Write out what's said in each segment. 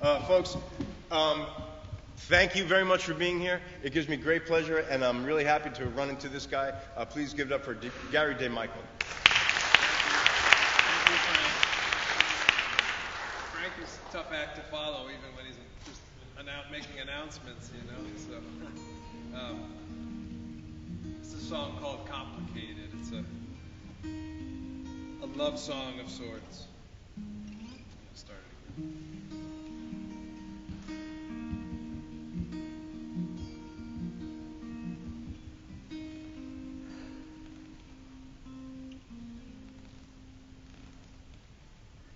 Folks, thank you very much for being here. It gives me great pleasure, and I'm really happy to run into this guy. Please give it up for Gary DeMichele. Frank is a tough act to follow, even when he's just making announcements, you know. So, it's a song called "Complicated." It's a love song of sorts. I'll start it again.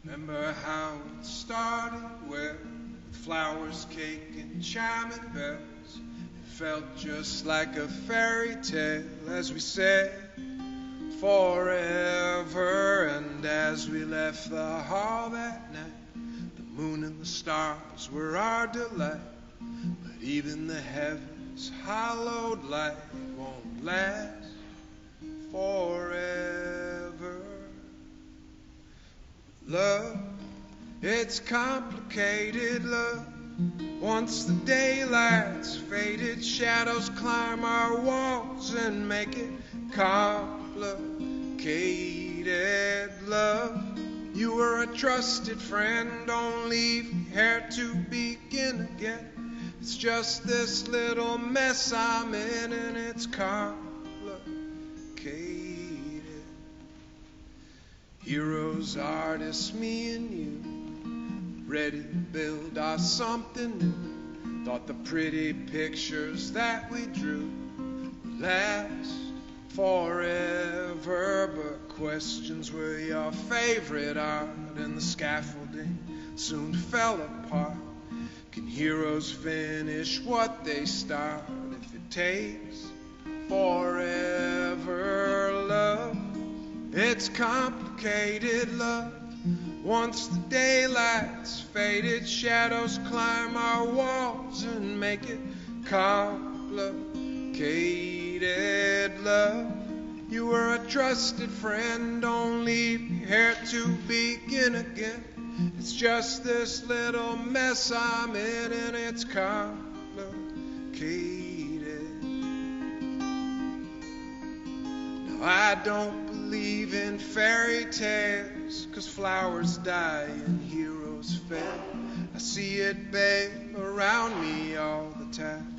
Remember how it started, with flowers, cake, and chiming bells. It felt just like a fairy tale as we said forever. And as we left the hall that night, the moon and the stars were our delight. But even the heavens' hallowed light won't last forever. Love, it's complicated, love. Once the daylight's faded, shadows climb our walls and make it complicated, love. You were a trusted friend, don't leave here to begin again. It's just this little mess I'm in, and it's complicated. Heroes, artists, me and you, ready to build our something new. Thought the pretty pictures that we drew would last forever, but questions were your favorite art, and the scaffolding soon fell apart. Can heroes finish what they start if it takes forever, love? It's complicated, love. Once the daylight's faded, shadows climb our walls and make it complicated, love. You were a trusted friend, don't leave here to begin again. It's just this little mess I'm in, and it's complicated. Now I don't believe in fairy tales, 'cause flowers die and heroes fail. I see it, babe, around me all the time.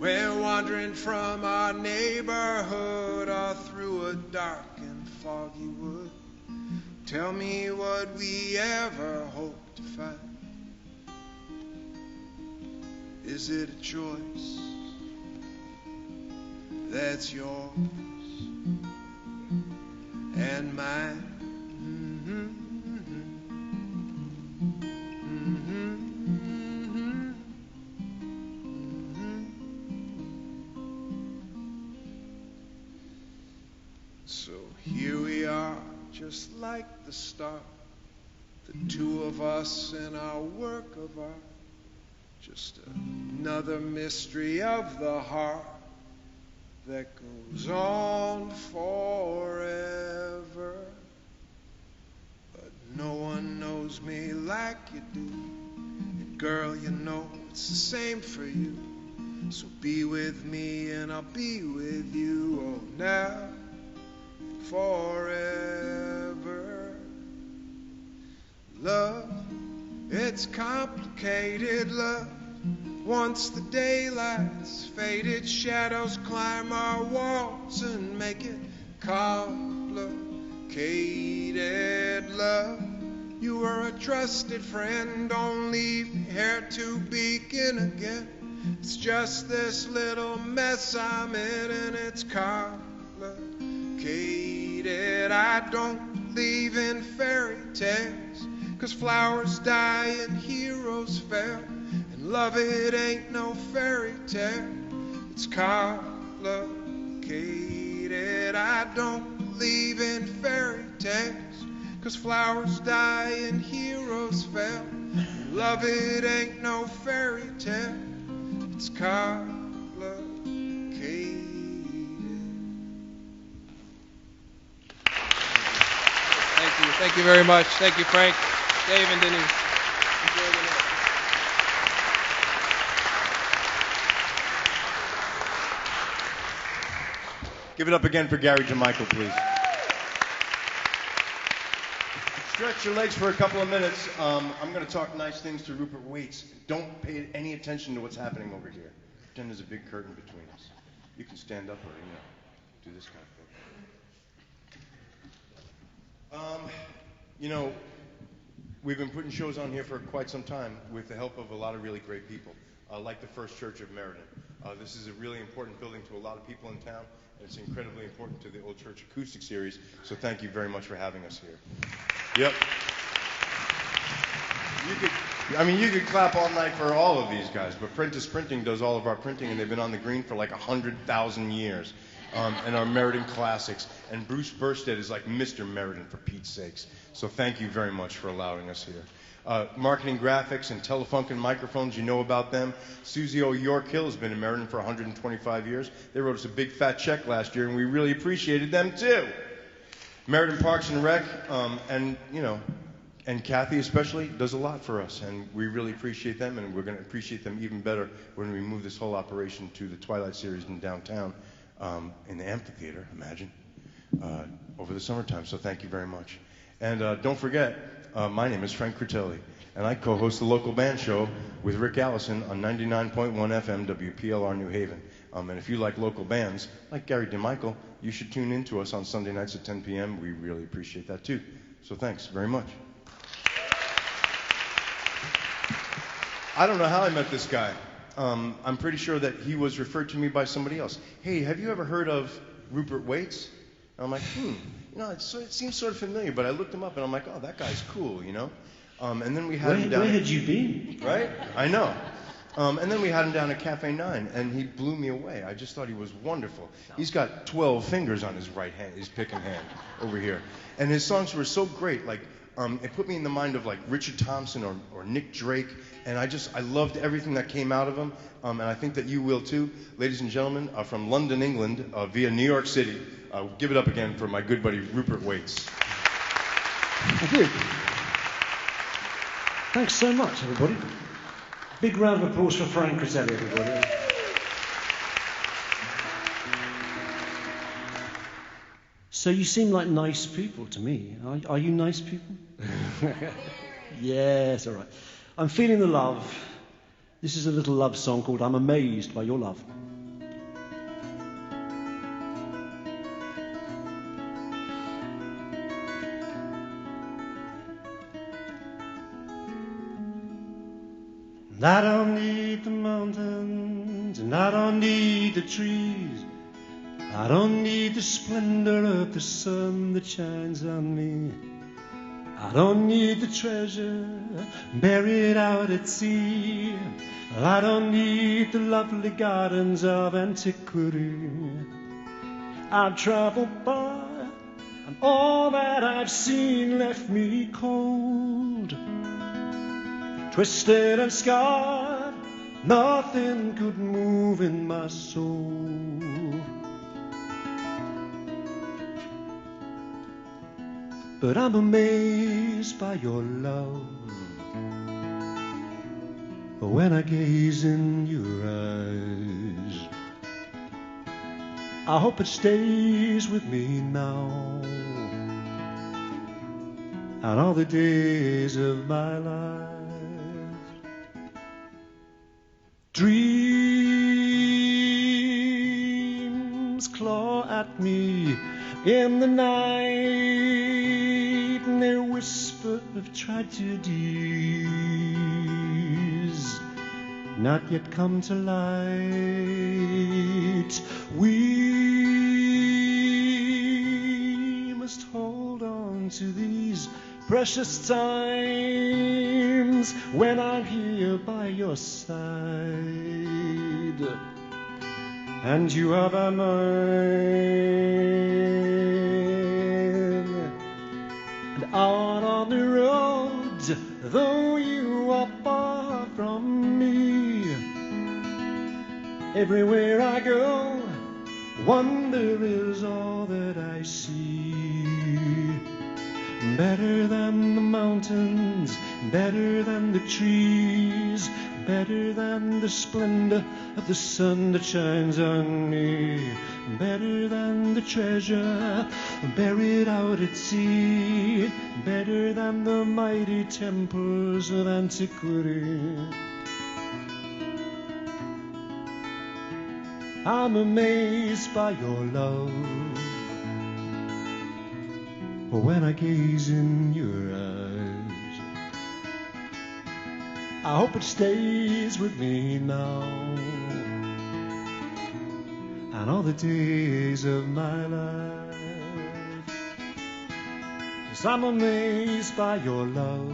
We're wandering from our neighborhood or through a dark and foggy wood. Tell me what we ever hope to find. Is it a choice that's yours and mine? So here we are, just like the start, the two of us in our work of art, just another mystery of the heart that goes on forever. But no one knows me like you do, and girl, you know it's the same for you. So be with me and I'll be with you, oh, now, forever. Love, it's complicated, love. Once the daylight's faded, shadows climb our walls and make it complicated, love. You were a trusted friend, don't leave here to begin again. It's just this little mess I'm in, and it's complicated. I don't believe in fairy tales, 'cause flowers die and heroes fail. Love, it ain't no fairy tale, it's complicated. I don't believe in fairy tales, 'cause flowers die and heroes fail. Love, it ain't no fairy tale, it's complicated. Thank you very much. Thank you, Frank. Dave and Denise. Enjoy the night. Give it up again for Gary DeMichele, please. Stretch your legs for a couple of minutes. I'm going to talk nice things to Rupert Wates. Don't pay any attention to what's happening over here. Pretend there's a big curtain between us. You can stand up or, do this kind of thing. We've been putting shows on here for quite some time with the help of a lot of really great people, like the First Church of Meriden. This is a really important building to a lot of people in town, and it's incredibly important to the Old Church Acoustic Series, so thank you very much for having us here. Yep. You could clap all night for all of these guys, but Prentice Printing does all of our printing, and they've been on the green for like 100,000 years, and our Meriden classics. And Bruce Burstead is like Mr. Meriden, for Pete's sakes. So thank you very much for allowing us here. Marketing graphics and Telefunken microphones, you know about them. Susie O. York-Hill has been in Meriden for 125 years. They wrote us a big fat check last year, and we really appreciated them too. Meriden Parks and Rec, and Kathy especially does a lot for us, and we really appreciate them, and we're going to appreciate them even better when we move this whole operation to the Twilight Series in downtown, in the amphitheater, imagine, over the summertime. So thank you very much. And don't forget, my name is Frank Critelli, and I co-host the local band show with Rick Allison on 99.1 FM WPLR New Haven. And if you like local bands, like Gary DeMichele, you should tune in to us on Sunday nights at 10 p.m. We really appreciate that too. So thanks very much. I don't know how I met this guy. I'm pretty sure that he was referred to me by somebody else. Hey, have you ever heard of Rupert Wates? And I'm like, it seems sort of familiar, but I looked him up and I'm like, oh, that guy's cool, And then we had him down. Where had you been? Right? I know. And then we had him down at Cafe 9, and he blew me away. I just thought he was wonderful. He's got 12 fingers on his right hand, his picking hand over here. And his songs were so great, like, it put me in the mind of like Richard Thompson or Nick Drake, and I loved everything that came out of him, and I think that you will too. Ladies and gentlemen, from London, England, via New York City, give it up again for my good buddy Rupert Wates. Thank you. Thanks so much, everybody. Big round of applause for Frank Critelli, everybody. So you seem like nice people to me. Are you nice people? Yes, all right. I'm feeling the love. This is a little love song called I'm Amazed by Your Love. And I don't need the mountains, and I don't need the trees. I don't need the splendor of the sun that shines on me. I don't need the treasure buried out at sea. I don't need the lovely gardens of antiquity. I've traveled by, and all that I've seen left me cold. Twisted and scarred, nothing could move in my soul. But I'm amazed by your love. When I gaze in your eyes, I hope it stays with me now and all the days of my life. Dreams claw at me in the night, and they whisper of tragedies not yet come to light. We must hold on to these precious times when I'm here by your side and you are by mine. And out on the road, though you are far from me, everywhere I go, wonder is all that I see. better than the mountains, better than the trees, better than the splendor of the sun that shines on me, better than the treasure buried out at sea, better than the mighty temples of antiquity. I'm amazed by your love when I gaze in your eyes. I hope it stays with me now and all the days of my life. 'Cause I'm amazed by your love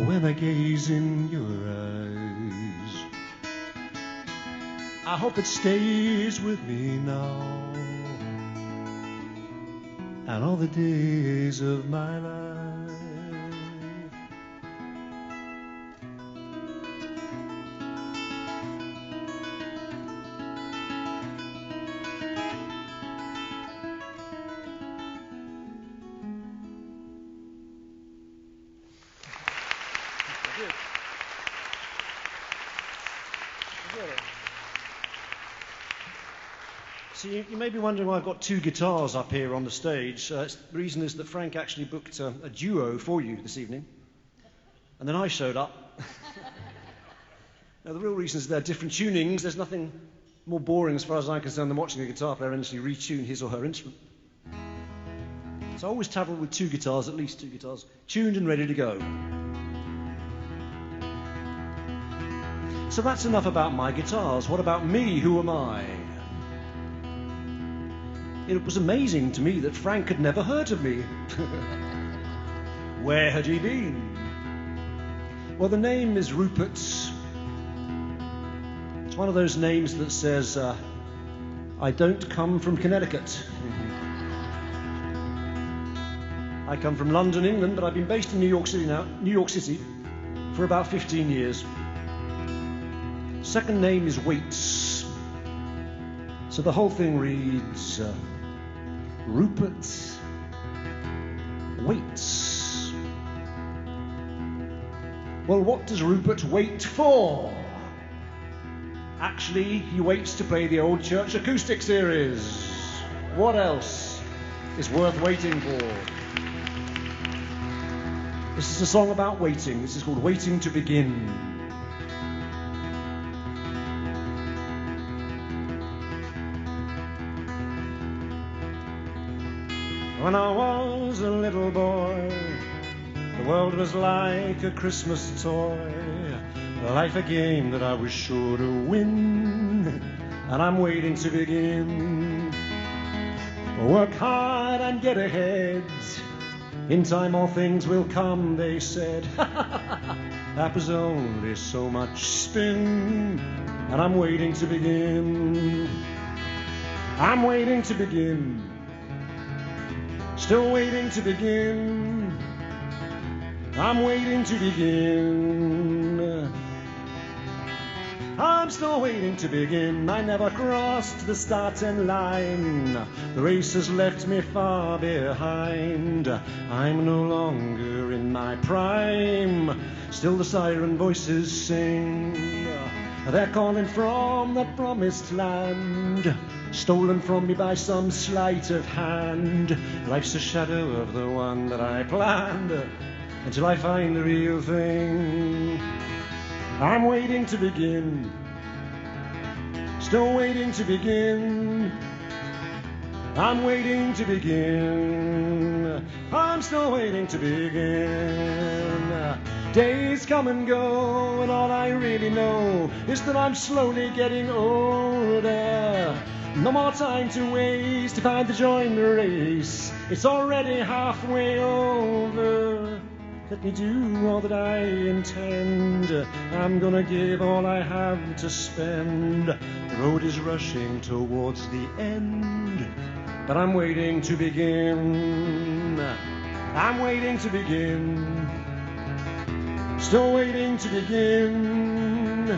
when I gaze in your eyes. I hope it stays with me now and all the days of my life. So you may be wondering why I've got two guitars up here on the stage. The reason is that Frank actually booked a duo for you this evening, and then I showed up. Now the real reason is they're different tunings. There's nothing more boring as far as I'm concerned than watching a guitar player endlessly retune his or her instrument. So I always travel with two guitars, at least two guitars, tuned and ready to go. So that's enough about my guitars. What about me? Who am I? It was amazing to me that Frank had never heard of me. Where had he been? Well, the name is Rupert. It's one of those names that says, I don't come from Connecticut. I come from London, England, but I've been based in New York City for about 15 years. Second name is Wates. So the whole thing reads, Rupert Waits. Well, what does Rupert wait for? Actually, he waits to play the Old Church Acoustic Series. What else is worth waiting for? This is a song about waiting. This is called Waiting to Begin. When I was a little boy, the world was like a Christmas toy, like a game that I was sure to win, and I'm waiting to begin. Work hard and get ahead, in time all things will come, they said. That was only so much spin, and I'm waiting to begin. I'm waiting to begin. Still waiting to begin. I'm waiting to begin. I'm still waiting to begin. I never crossed the starting line. The race has left me far behind. I'm no longer in my prime. Still the siren voices sing. They're calling from the promised land, stolen from me by some sleight of hand. Life's a shadow of the one that I planned, until I find the real thing. I'm waiting to begin. Still waiting to begin. I'm waiting to begin. I'm still waiting to begin. Days come and go, and all I really know is that I'm slowly getting older. No more time to waste to find the joy in the race. It's already halfway over. Let me do all that I intend. I'm gonna give all I have to spend. The road is rushing towards the end, but I'm waiting to begin. I'm waiting to begin. Still waiting to begin.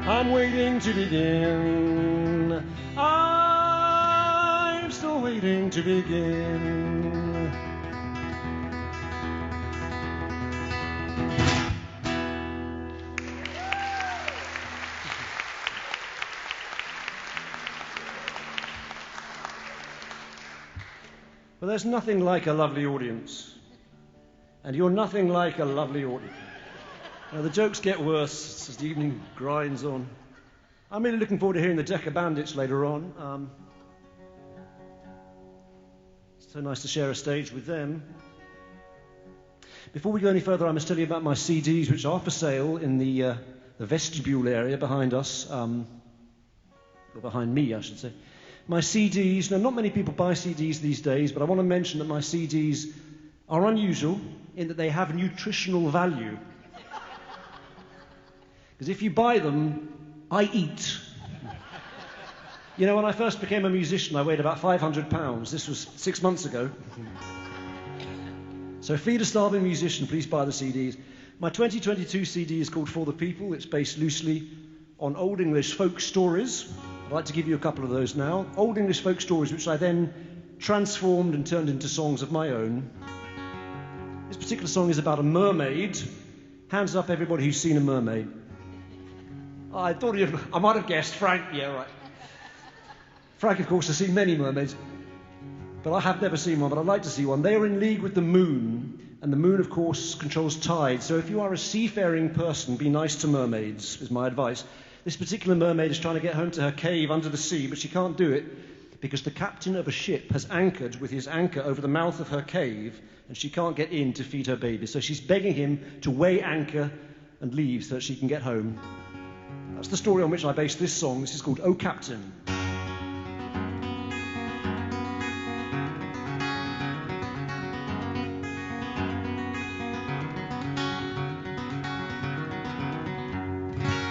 I'm waiting to begin. I'm still waiting to begin. But there's nothing like a lovely audience. And you're nothing like a lovely audience. Now, the jokes get worse as the evening grinds on. I'm really looking forward to hearing the Decca Bandits later on. It's so nice to share a stage with them. Before we go any further, I must tell you about my CDs, which are for sale in the vestibule area behind us, or behind me, I should say. My CDs, now not many people buy CDs these days, but I want to mention that my CDs are unusual in that they have nutritional value. Because if you buy them, I eat. You know, when I first became a musician, I weighed about 500 pounds. This was 6 months ago. So feed a starving musician, please buy the CDs. My 2022 CD is called For the People. It's based loosely on Old English folk stories. I'd like to give you a couple of those now. Old English folk stories, which I then transformed and turned into songs of my own. This particular song is about a mermaid. Hands up, everybody who's seen a mermaid. I thought I might have guessed. Frank, yeah, right. Frank, of course, has seen many mermaids. But I have never seen one, but I'd like to see one. They are in league with the moon, and the moon, of course, controls tide. So if you are a seafaring person, be nice to mermaids, is my advice. This particular mermaid is trying to get home to her cave under the sea, but she can't do it because the captain of a ship has anchored with his anchor over the mouth of her cave, and she can't get in to feed her baby. So she's begging him to weigh anchor and leave so that she can get home. That's the story on which I based this song. This is called "O Captain."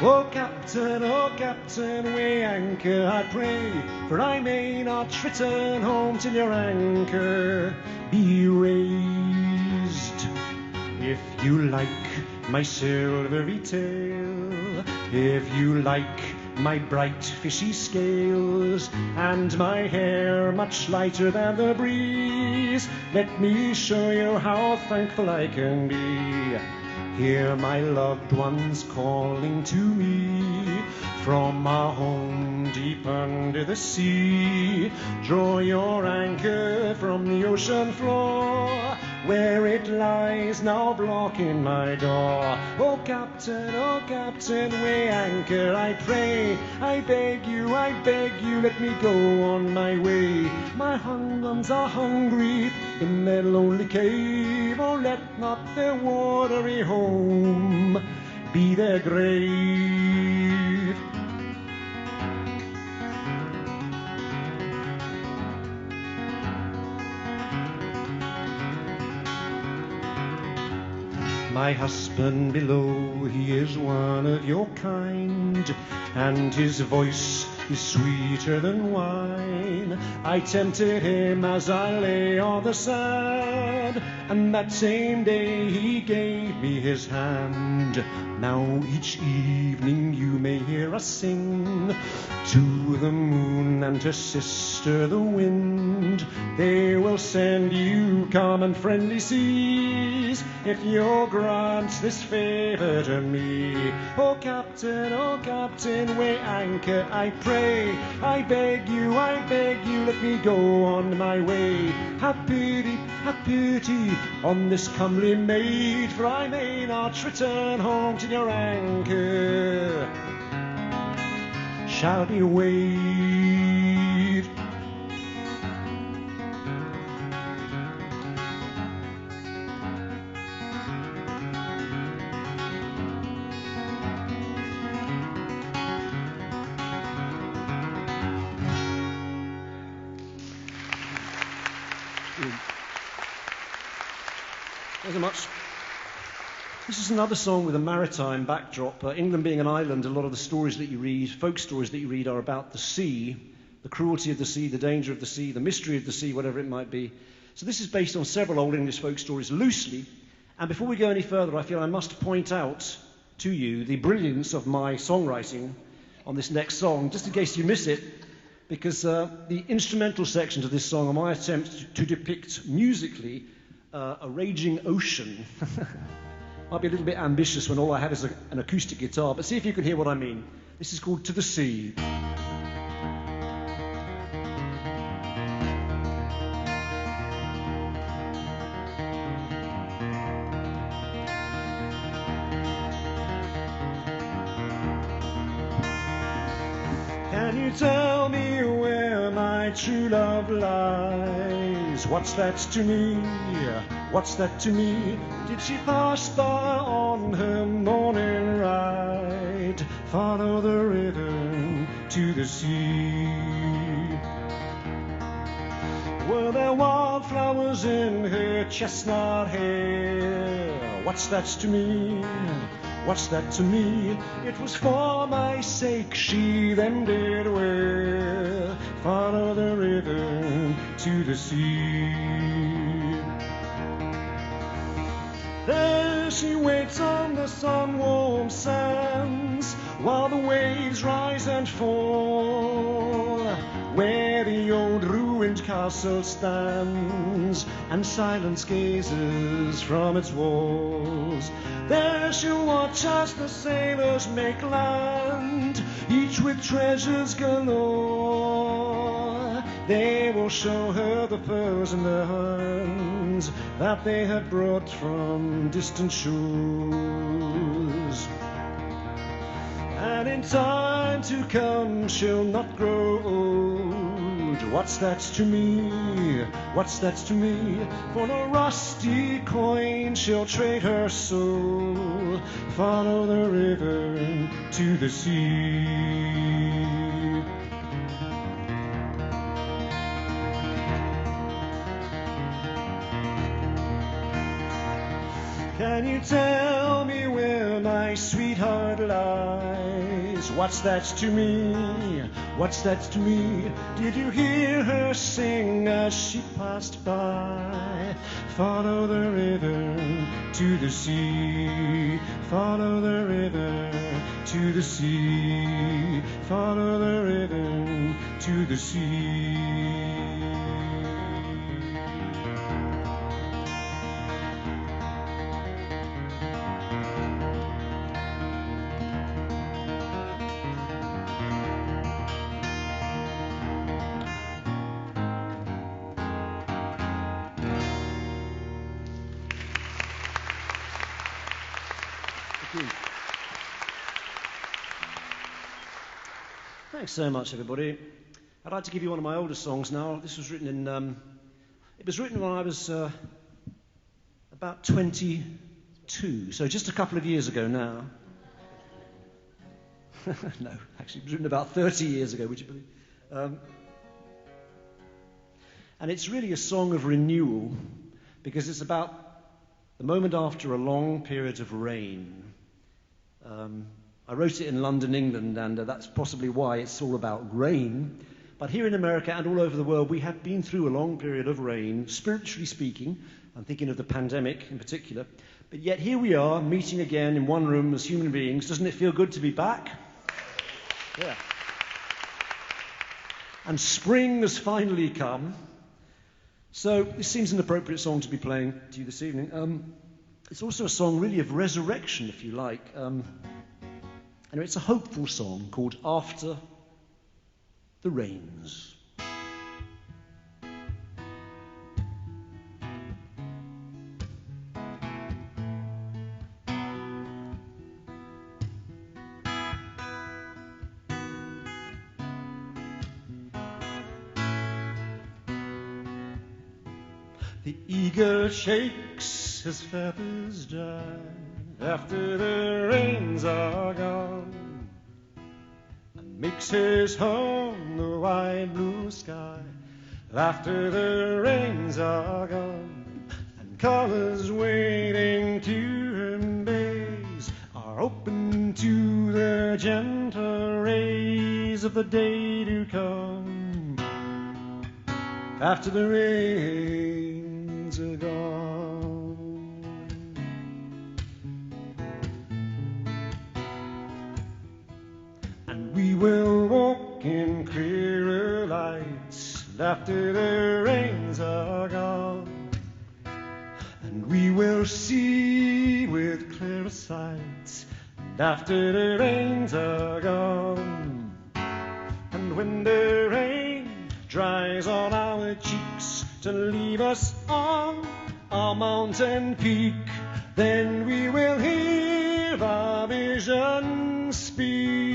Oh Captain, weigh anchor, I pray, for I may not return home till your anchor be raised. If you like my silvery tail, if you like my bright fishy scales, and my hair much lighter than the breeze, let me show you how thankful I can be. Hear my loved ones calling to me from our home deep under the sea. Draw your anchor from the ocean floor, where it lies now blocking my door. Oh Captain, weigh anchor, I pray. I beg you, let me go on my way. My ones are hungry in their lonely cave. Oh, let not their watery home be their grave. My husband below, he is one of your kind, and his voice is sweeter than wine. I tempted him as I lay on the sand, and that same day he gave me his hand. Now each evening you may hear us sing to the moon and her sister the wind. They will send you calm and friendly seas if you'll grant this favor to me. Oh Captain, weigh anchor, I pray. I beg you, let me go on my way. Have pity on this comely maid, for I may not return home till your anchor shall be weighed. Thanks so much. This is another song with a maritime backdrop. England being an island, a lot of the stories that you read, folk stories that you read, are about the sea, the cruelty of the sea, the danger of the sea, the mystery of the sea, whatever it might be. So this is based on several Old English folk stories loosely. And before we go any further, I feel I must point out to you the brilliance of my songwriting on this next song, just in case you miss it, because the instrumental sections of this song are my attempt to depict musically a raging ocean. Might be a little bit ambitious when all I have is an acoustic guitar, but see if you can hear what I mean. This is called To the Sea. you tell me where my true love lies? What's that to me? What's that to me? Did she pass by on her morning ride? Follow the river to the sea. Were there wildflowers in her chestnut hair? What's that to me? What's that to me? It was for my sake she then did wear. Follow the river to the sea. There she waits on the sun-warmed sands while the waves rise and fall, where the old ruined castle stands and silence gazes from its walls. There she'll watch as the sailors make land, each with treasures galore. They will show her the pearls in their hands that they have brought from distant shores. And in time to come she'll not grow old. What's that to me? What's that to me? For no rusty coin she'll trade her soul. Follow the river to the sea. Can you tell me where my sweetheart lies? What's that to me? What's that to me? Did you hear her sing as she passed by? Follow the river to the sea. Follow the river to the sea. Follow the river to the sea. Thanks so much, everybody. I'd like to give you one of my older songs now. This was written in, it was written when I was about 22, so just a couple of years ago now. No, actually, it was written about 30 years ago, would you believe? And it's really a song of renewal, because it's about the moment after a long period of rain. I wrote it in London, England, and that's possibly why it's all about rain. But here in America and all over the world, we have been through a long period of rain, spiritually speaking. I'm thinking of the pandemic in particular. But yet here we are, meeting again in one room as human beings. Doesn't it feel good to be back? Yeah. And spring has finally come. So this seems an appropriate song to be playing to you this evening. It's also a song really of resurrection, if you like. And it's a hopeful song called After the Rains. The eagle shakes his feathers dry after the rains are gone, and makes his home the wide blue sky after the rains are gone, and colors waiting to embrace are open to the gentle rays of the day to come after the rains are gone. We will walk in clearer lights after the rains are gone, and we will see with clearer sight after the rains are gone. And when the rain dries on our cheeks to leave us on our mountain peak, then we will hear our vision speak.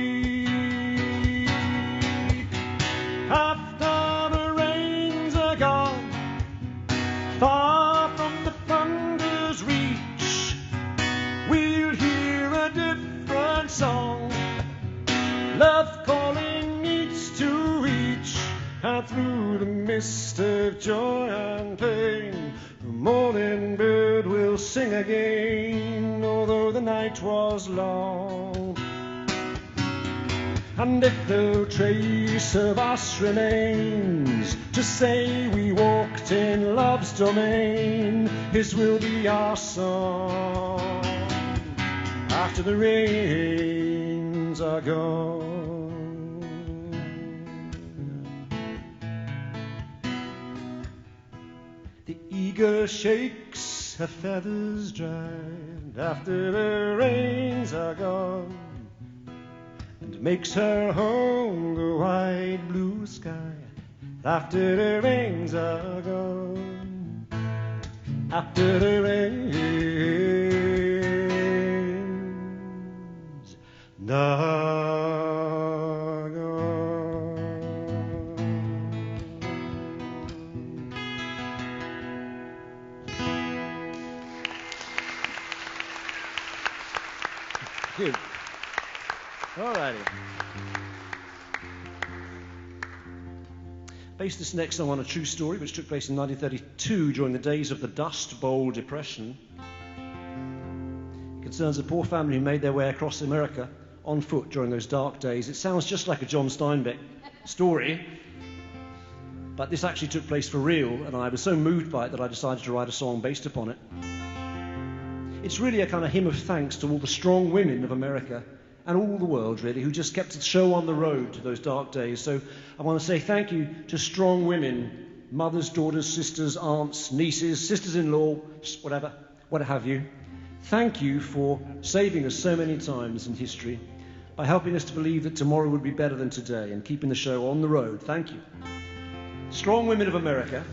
mist of joy and pain, the morning bird will sing again, although the night was long. And if no trace of us remains to say we walked in love's domain, his will be our song after the rains are gone. The eagle shakes her feathers dry after the rains are gone, and makes her home the wide blue sky after the rains are gone, after the rains are gone. Thank you. All righty. Based this next song on a true story which took place in 1932 during the days of the Dust Bowl Depression. It concerns a poor family who made their way across America on foot during those dark days. It sounds just like a John Steinbeck story, but this actually took place for real, and I was so moved by it that I decided to write a song based upon it. It's really a kind of hymn of thanks to all the strong women of America and all the world, really, who just kept the show on the road to those dark days. So I want to say thank you to strong women, mothers, daughters, sisters, aunts, nieces, sisters-in-law, whatever, what have you. Thank you for saving us so many times in history by helping us to believe that tomorrow would be better than today and keeping the show on the road. Thank you. Strong women of America.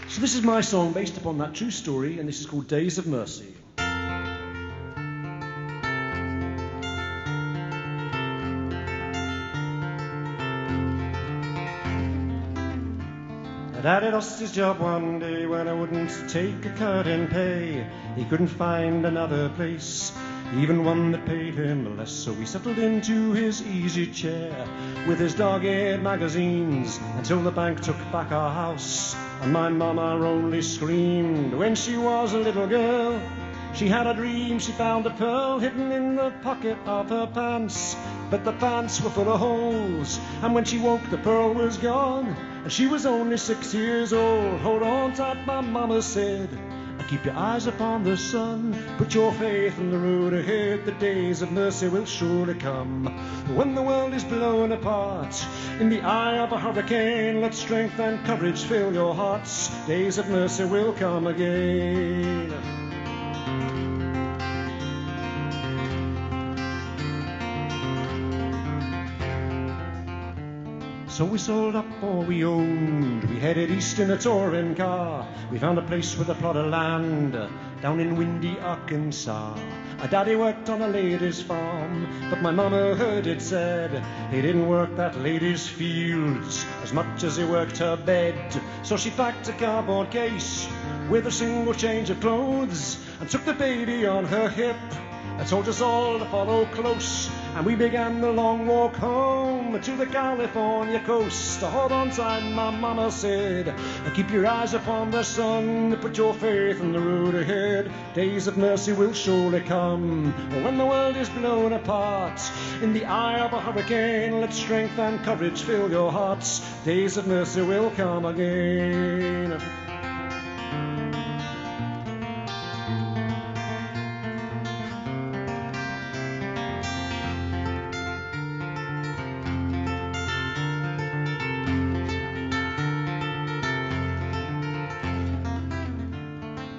So this is my song based upon that true story, and this is called Days of Mercy. Daddy lost his job one day when I wouldn't take a cut in pay. He couldn't find another place, even one that paid him less. So we settled into his easy chair with his dog-eared magazines until the bank took back our house. And my mama only screamed when she was a little girl. She had a dream she found a pearl hidden in the pocket of her pants, but the pants were full of holes, and when she woke the pearl was gone, and she was only 6 years old. Hold on tight, my mama said, and keep your eyes upon the sun. Put your faith in the road ahead, the days of mercy will surely come. When the world is blown apart in the eye of a hurricane, let strength and courage fill your hearts. Days of mercy will come again. So we sold up all we owned, we headed east in a touring car. We found a place with a plot of land down in windy Arkansas. My daddy worked on a lady's farm, but my mama heard it said he didn't work that lady's fields as much as he worked her bed. So she packed a cardboard case with a single change of clothes and took the baby on her hip and told us all to follow close. And we began the long walk home to the California coast. Hold on tight, my mama said, and keep your eyes upon the sun. Put your faith in the road ahead. Days of mercy will surely come. When the world is blown apart in the eye of a hurricane, let strength and courage fill your hearts. Days of mercy will come again.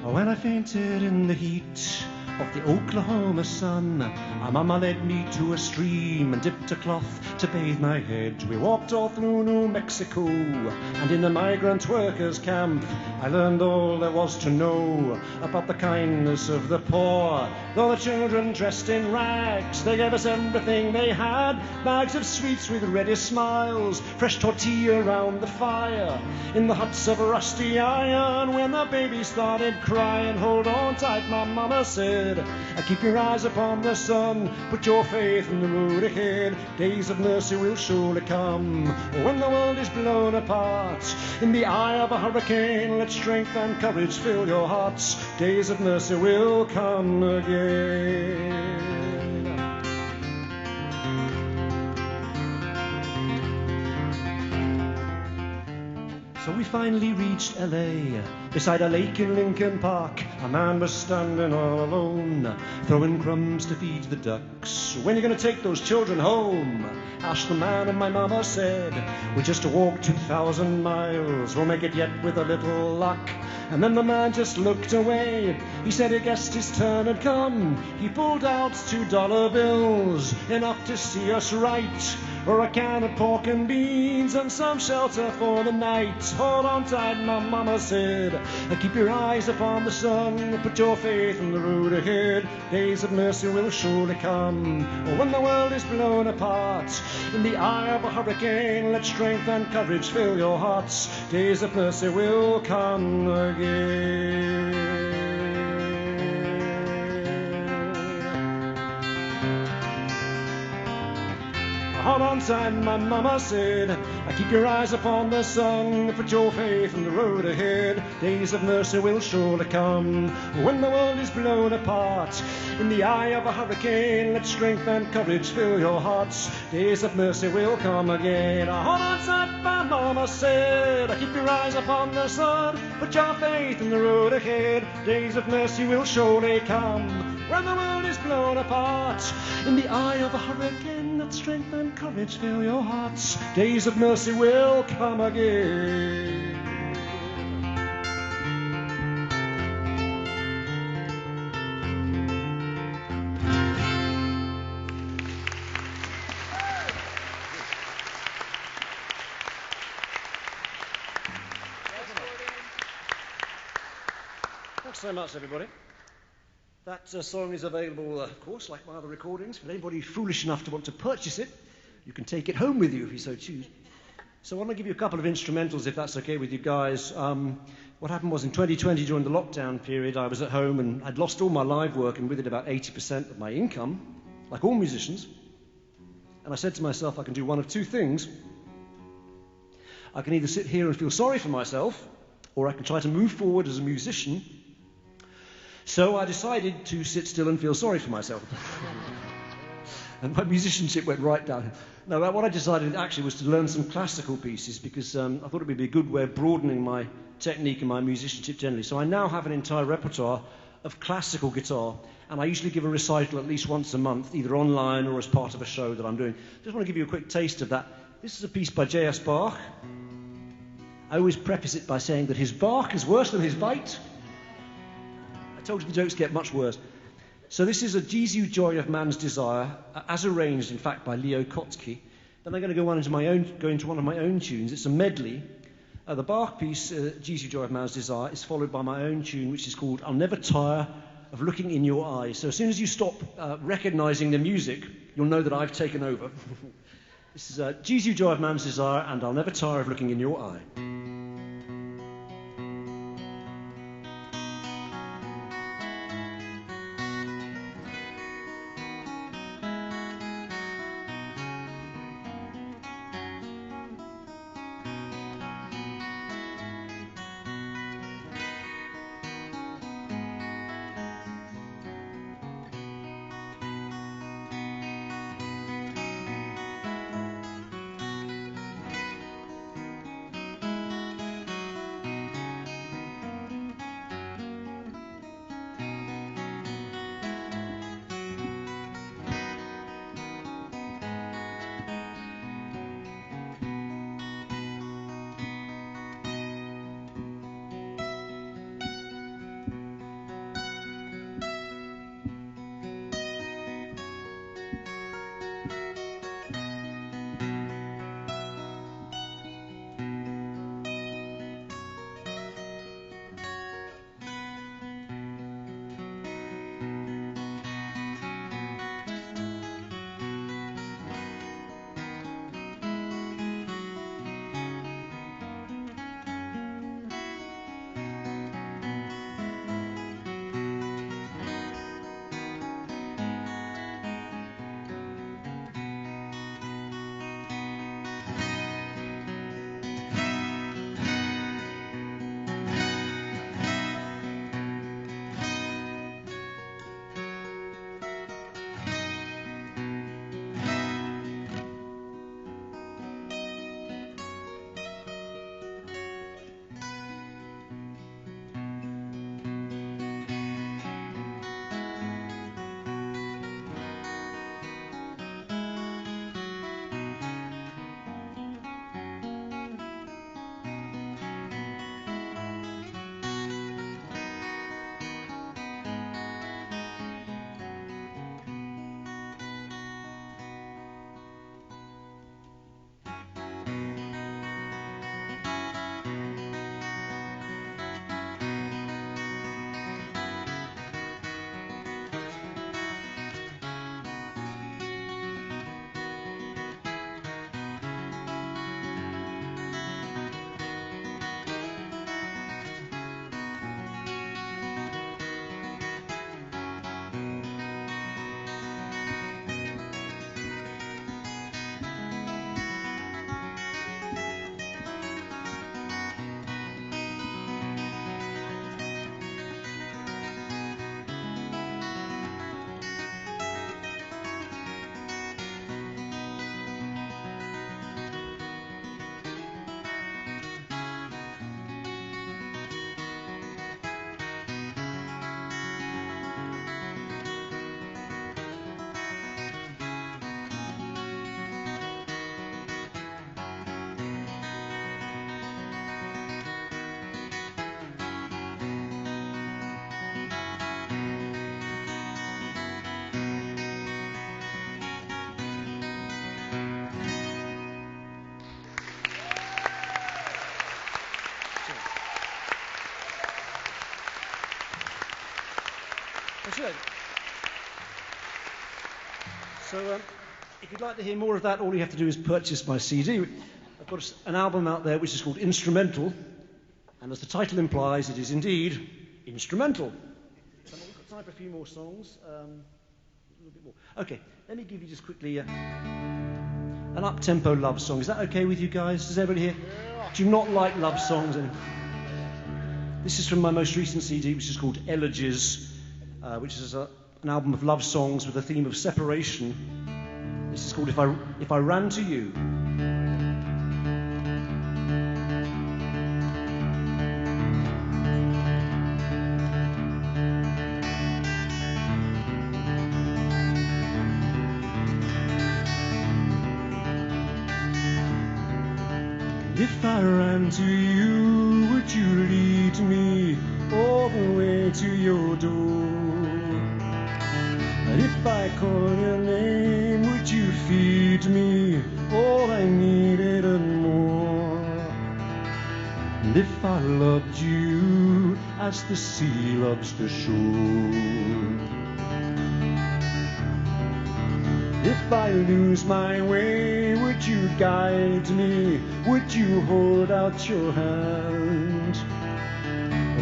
When I fainted in the heat of the Oklahoma sun, my mama led me to a stream and dipped a cloth to bathe my head. We walked all through New Mexico, and in a migrant workers' camp I learned all there was to know about the kindness of the poor. Though the children dressed in rags, they gave us everything they had. Bags of sweets with ready smiles, fresh tortilla around the fire, in the huts of rusty iron. When the baby started crying, hold on tight, my mama said, said, keep your eyes upon the sun, put your faith in the road ahead. Days of mercy will surely come when the world is blown apart. In the eye of a hurricane, let strength and courage fill your hearts. Days of mercy will come again. So we finally reached LA. Beside a lake in Lincoln Park, a man was standing all alone, throwing crumbs to feed the ducks. When are you going to take those children home? Asked the man, and my mama said, we just walked 2,000 miles, we'll make it yet with a little luck. And then the man just looked away. He said he guessed his turn had come. He pulled out $2 bills, enough to see us right, or a can of pork and beans and some shelter for the night. Hold on tight, my mama said, keep your eyes upon the sun, put your faith in the road ahead. Days of mercy will surely come when the world is blown apart. In the eye of a hurricane, let strength and courage fill your hearts. Days of mercy will come again. Hold on tight, my mama said, keep your eyes upon the sun, put your faith in the road ahead. Days of mercy will surely come when the world is blown apart. In the eye of a hurricane, let strength and courage fill your hearts. Days of mercy will come again. Hold on tight, my mama said, keep your eyes upon the sun, put your faith in the road ahead. Days of mercy will surely come when the world is blown apart. In the eye of a hurricane, let strength and courage fill your hearts. Days of mercy will come again. Thanks so much, everybody. That song is available, of course, like my other recordings, for anybody foolish enough to want to purchase it. You can take it home with you if you so choose. So I want to give you a couple of instrumentals, if that's okay with you guys. What happened was in 2020, during the lockdown period, I was at home and I'd lost all my live work and with it about 80% of my income, like all musicians. And I said to myself, I can do one of two things. I can either sit here and feel sorry for myself, or I can try to move forward as a musician. So I decided to sit still and feel sorry for myself. And my musicianship went right down. No, what I decided actually was to learn some classical pieces because I thought it would be a good way of broadening my technique and my musicianship generally. So I now have an entire repertoire of classical guitar, and I usually give a recital at least once a month, either online or as part of a show that I'm doing. Just want to give you a quick taste of that. This is a piece by J.S. Bach. I always preface it by saying that his Bach is worse than his bite. I told you the jokes get much worse. So this is a Jesu Joy of Man's Desire, as arranged, in fact, by Leo Kotsky. Then I'm going to go into one of my own tunes. It's a medley. The Bach piece, Jesu Joy of Man's Desire, is followed by my own tune, which is called I'll Never Tire of Looking in Your Eyes. So as soon as you stop recognizing the music, you'll know that I've taken over. This is Jesu Joy of Man's Desire, and I'll Never Tire of Looking in Your Eye. it. So if you'd like to hear more of that, all you have to do is purchase my CD. I've got an album out there which is called Instrumental, and as the title implies, it is indeed instrumental. So we've got time for a few more songs. A little bit more. Okay, let me give you just quickly an up-tempo love song. Is that okay with you guys? Does everybody here? Do you not like love songs? This is from my most recent CD, which is called Elegies, which is an album of love songs with a theme of separation. This is called If I Ran to You. If I ran to you, would you lead me all the way to your door? And if I called your name, would you feed me all I needed and more? And if I loved you as the sea loves the shore? If I lose my way, would you guide me? Would you hold out your hand?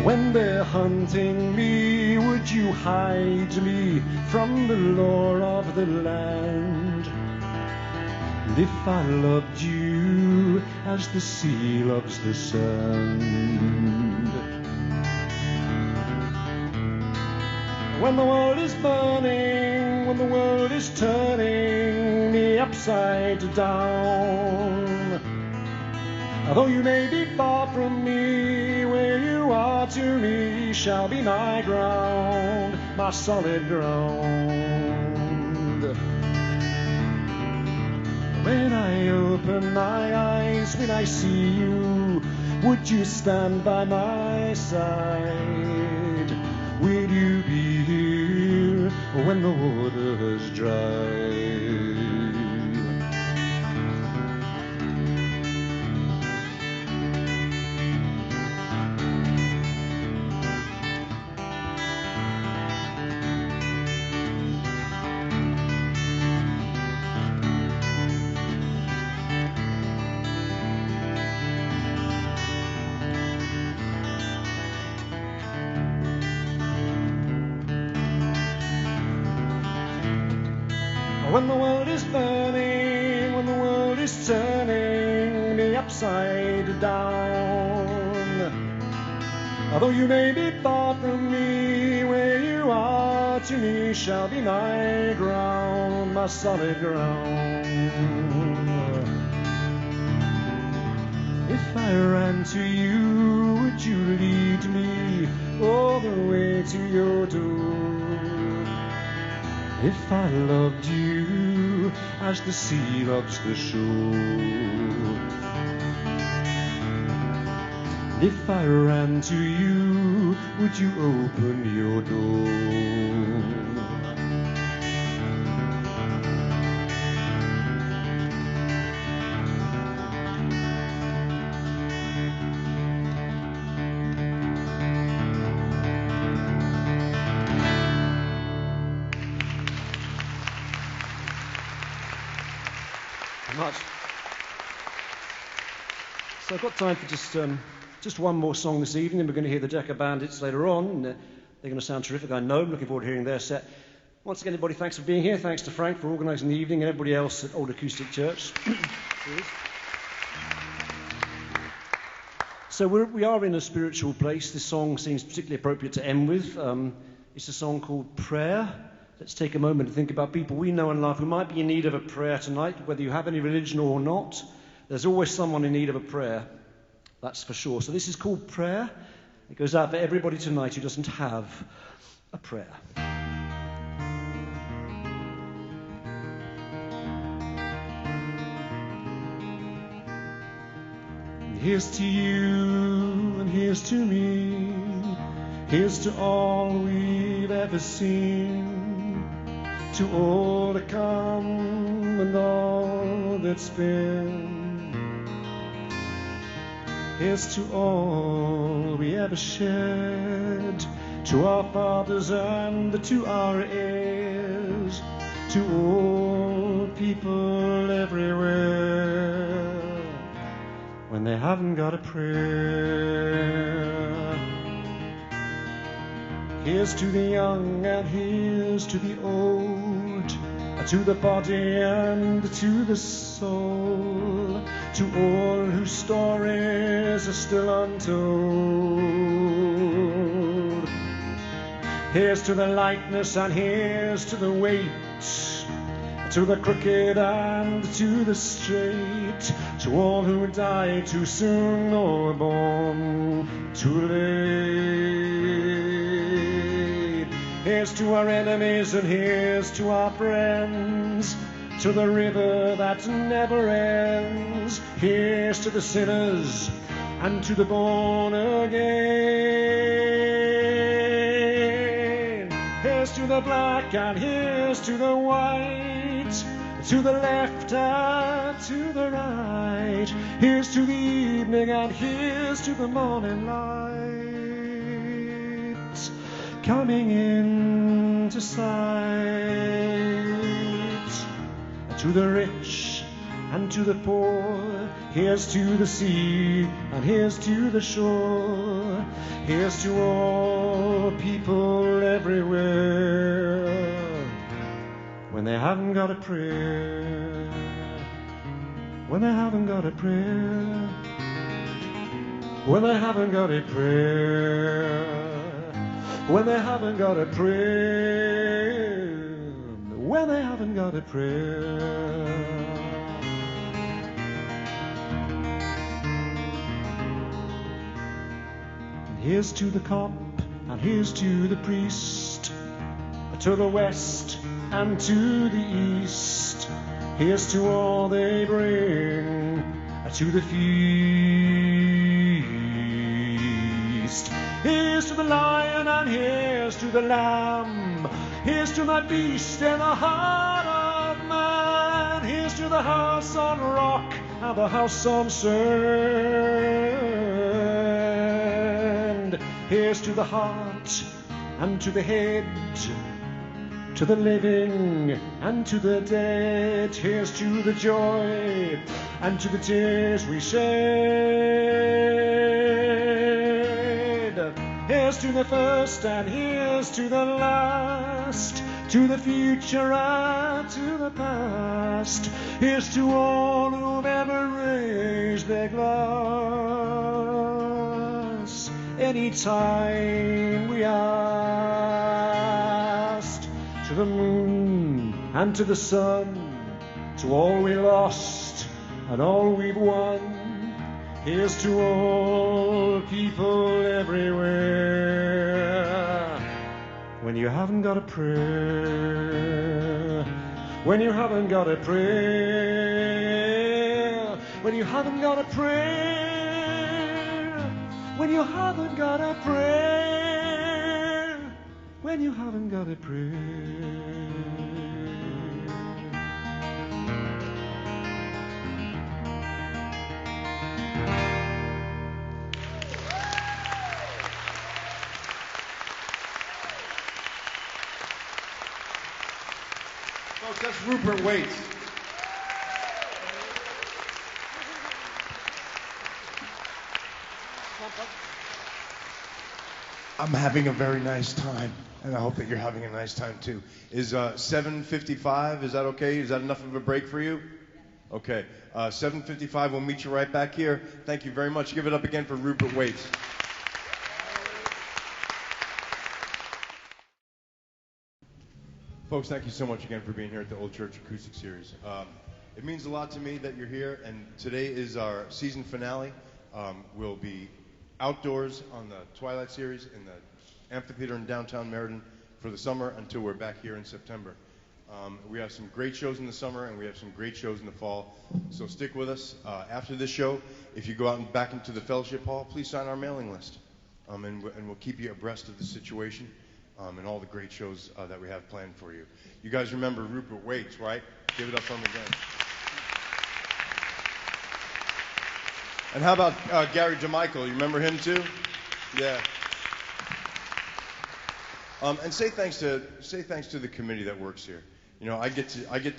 When they're hunting me, would you hide me from the law of the land? And if I loved you as the sea loves the sand? When the world is burning, when the world is turning me upside down, although you may be far from me, where you are to me shall be my ground, my solid ground. When I open my eyes, when I see you, would you stand by my side? Will you be here when the water's dry? When the world is burning, when the world is turning me upside down, although you may be far from me, where you are to me shall be my ground, my solid ground. If I ran to you, would you lead me all the way to your door? If I loved you as the sea loves the shore? If I ran to you, would you open your door? Much. So I've got time for just one more song this evening. We're going to hear the Bandits later on. And, they're going to sound terrific, I know. I'm looking forward to hearing their set. Once again, everybody, thanks for being here. Thanks to Frank for organising the evening and everybody else at Old Acoustic Church. So we are in a spiritual place. This song seems particularly appropriate to end with. It's a song called Prayer. Let's take a moment to think about people we know and love who might be in need of a prayer tonight, whether you have any religion or not. There's always someone in need of a prayer, that's for sure. So this is called Prayer. It goes out for everybody tonight who doesn't have a prayer. Here's to you and here's to me. Here's to all we've ever seen. To all to come and all that's been. Here's to all we ever shared. to our fathers and to our heirs, to all people everywhere, when they haven't got a prayer. Here's to the young and here's to the old, to the body and to the soul, to all whose stories are still untold. Here's to the lightness and here's to the weight, to the crooked and to the straight, to all who die too soon or born too late. Here's to our enemies and here's to our friends, to the river that never ends. Here's to the sinners and to the born again. Here's to the black and here's to the white, to the left and to the right. Here's to the evening and here's to the morning light, coming into sight. To the rich and to the poor, here's to the sea and here's to the shore. Here's to all people everywhere, when they haven't got a prayer, when they haven't got a prayer, when they haven't got a prayer, when they haven't got a prayer, when they haven't got a prayer. And here's to the cop and here's to the priest, to the west and to the east. Here's to all they bring to the feast. Here's to the lion and here's to the lamb. Here's to that beast in the heart of man. Here's to the house on rock and the house on sand. Here's to the heart and to the head, to the living and to the dead. Here's to the joy and to the tears we shed. Here's to the first and here's to the last, to the future and to the past. Here's to all who've ever raised their glass, anytime we asked. To the moon and to the sun, to all we lost and all we've won. Here's to all people everywhere, when you haven't got a prayer, when you haven't got a prayer, when you haven't got a prayer, when you haven't got a prayer, when you haven't got a prayer. Folks, that's Rupert Wates. I'm having a very nice time, and I hope that you're having a nice time too. Is 7:55, is that okay? Is that enough of a break for you? Okay, 7:55, we'll meet you right back here. Thank you very much. Give it up again for Rupert Wates. Folks, thank you so much again for being here at the Old Church Acoustic Series. It means a lot to me that you're here, and today is our season finale. We'll be outdoors on the Twilight Series in the amphitheater in downtown Meriden for the summer until we're back here in September. We have some great shows in the summer, and we have some great shows in the fall, so stick with us. After this show, if you go out and back into the fellowship hall, please sign our mailing list, and we'll keep you abreast of the situation. And all the great shows that we have planned for you. You guys remember Rupert Wates, right? Give it up for him again. And how about Gary DeMichele? You remember him too? Yeah. And say thanks to the committee that works here. You know, I get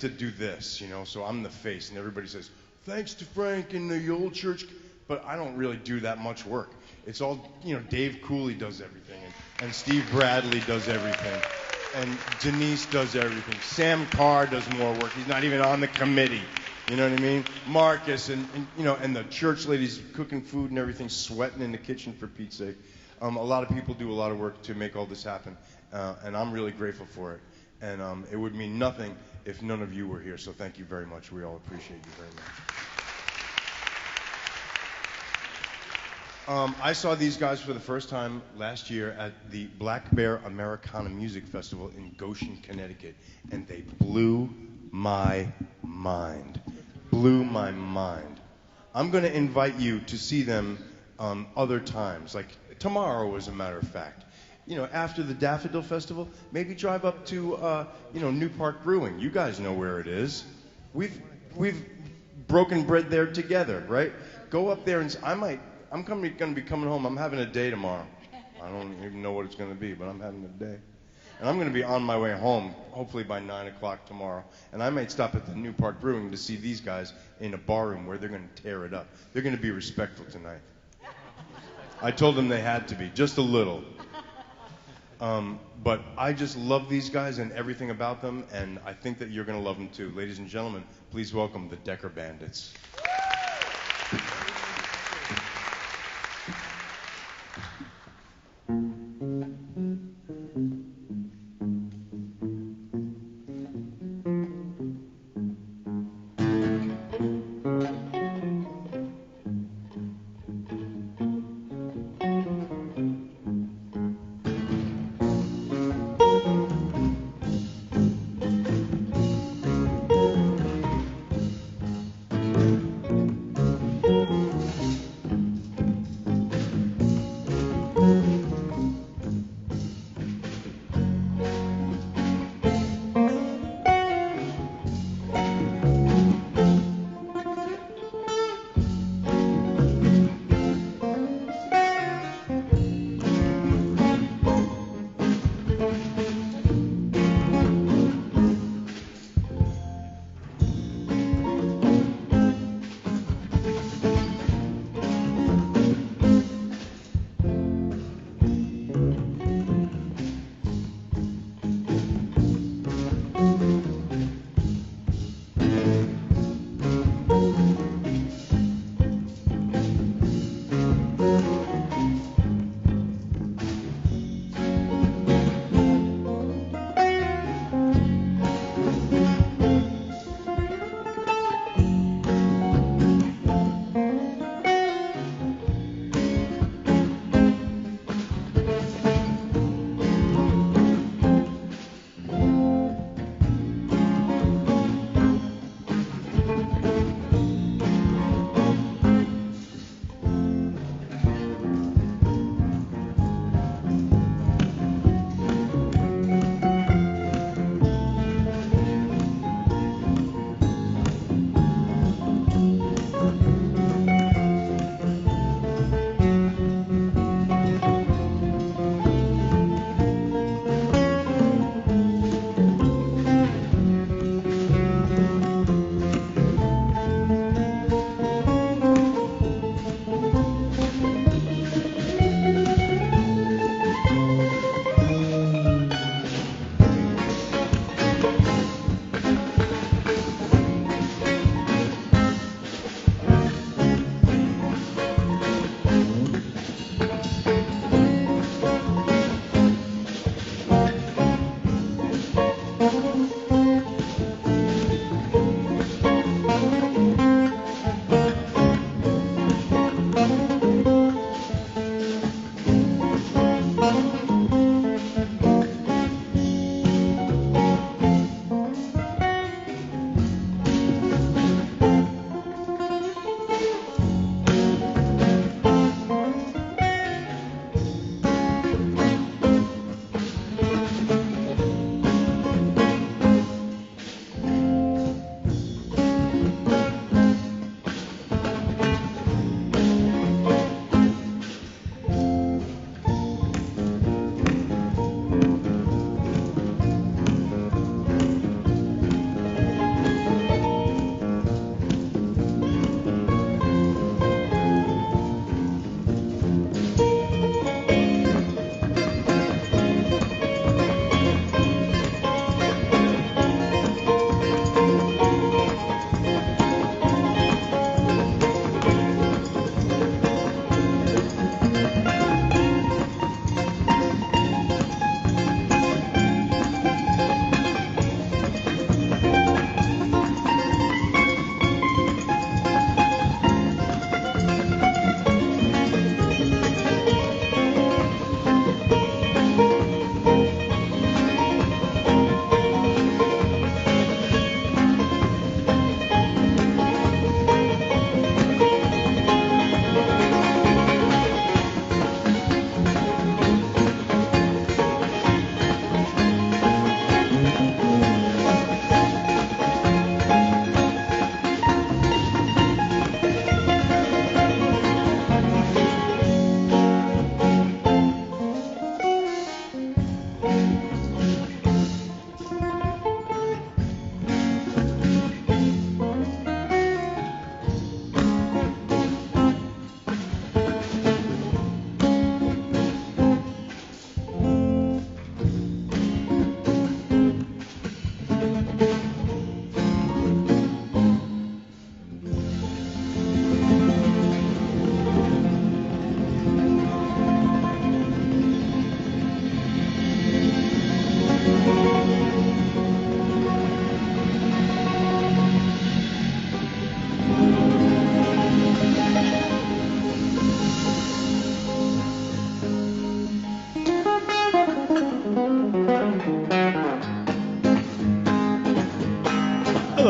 to do this. You know, so I'm the face, and everybody says thanks to Frank and the old church, but I don't really do that much work. It's all, you know, Dave Cooley does everything, and Steve Bradley does everything, and Denise does everything. Sam Carr does more work. He's not even on the committee. You know what I mean? Marcus and you know, and the church ladies cooking food and everything, sweating in the kitchen for Pete's sake. A lot of people do a lot of work to make all this happen, and I'm really grateful for it. And it would mean nothing if none of you were here. So thank you very much. We all appreciate you very much. I saw these guys for the first time last year at the Black Bear Americana Music Festival in Goshen, Connecticut, and they blew my mind. Blew my mind. I'm going to invite you to see them other times, like tomorrow, as a matter of fact. You know, after the Daffodil Festival, maybe drive up to New Park Brewing. You guys know where it is. We've broken bread there together, right? Go up there and I'm going to be coming home. I'm having a day tomorrow. I don't even know what it's going to be, but I'm having a day. And I'm going to be on my way home, hopefully by 9 o'clock tomorrow. And I might stop at the New Park Brewing to see these guys in a bar room where they're going to tear it up. They're going to be respectful tonight. I told them they had to be, just a little. But I just love these guys and everything about them, and I think that you're going to love them too. Ladies and gentlemen, please welcome the Decker Bandits.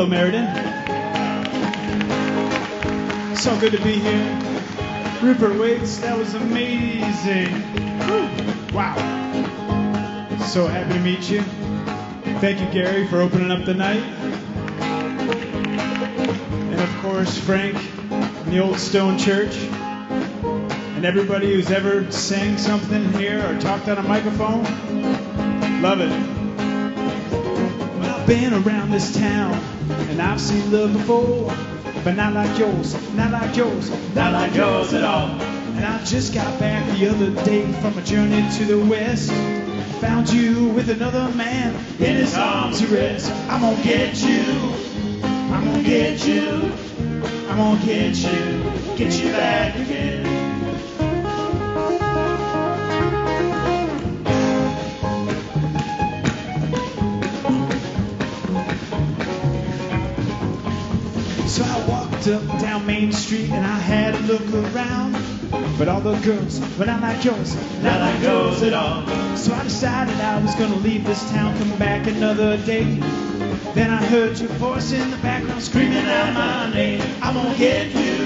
Hello, Meriden. So good to be here. Rupert, Wates, that was amazing. Woo. Wow. So happy to meet you. Thank you, Gary, for opening up the night. And of course, Frank in the Old Stone Church. And everybody who's ever sang something here or talked on a microphone. Love it. Well, I've been around this town and I've seen love before, but not like yours, not like yours, not like yours at all. And I just got back the other day from a journey to the west. Found you with another man in his arms to rest. I'm gonna get you, I'm gonna get you, I'm gonna get you back again. So I walked up down Main Street and I had a look around, but all the girls were not like yours, not like yours at all. So I decided I was gonna leave this town, come back another day. Then I heard your voice in the background screaming out my name. I'm gonna get you,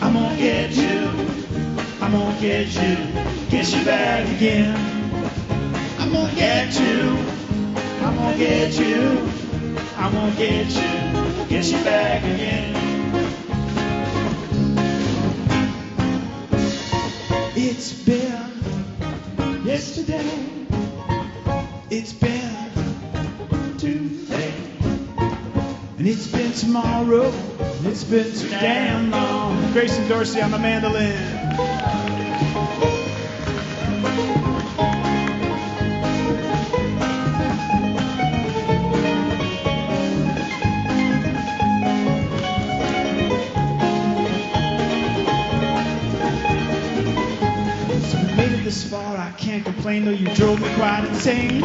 I'm gonna get you, I'm gonna get you back again. I'm gonna get you, I'm gonna get you, I'm gonna get you back again. It's been yesterday, it's been today, and it's been tomorrow, and it's been too damn long. Grayson Dorsey on the mandolin. This far, I can't complain, though you drove me quite insane.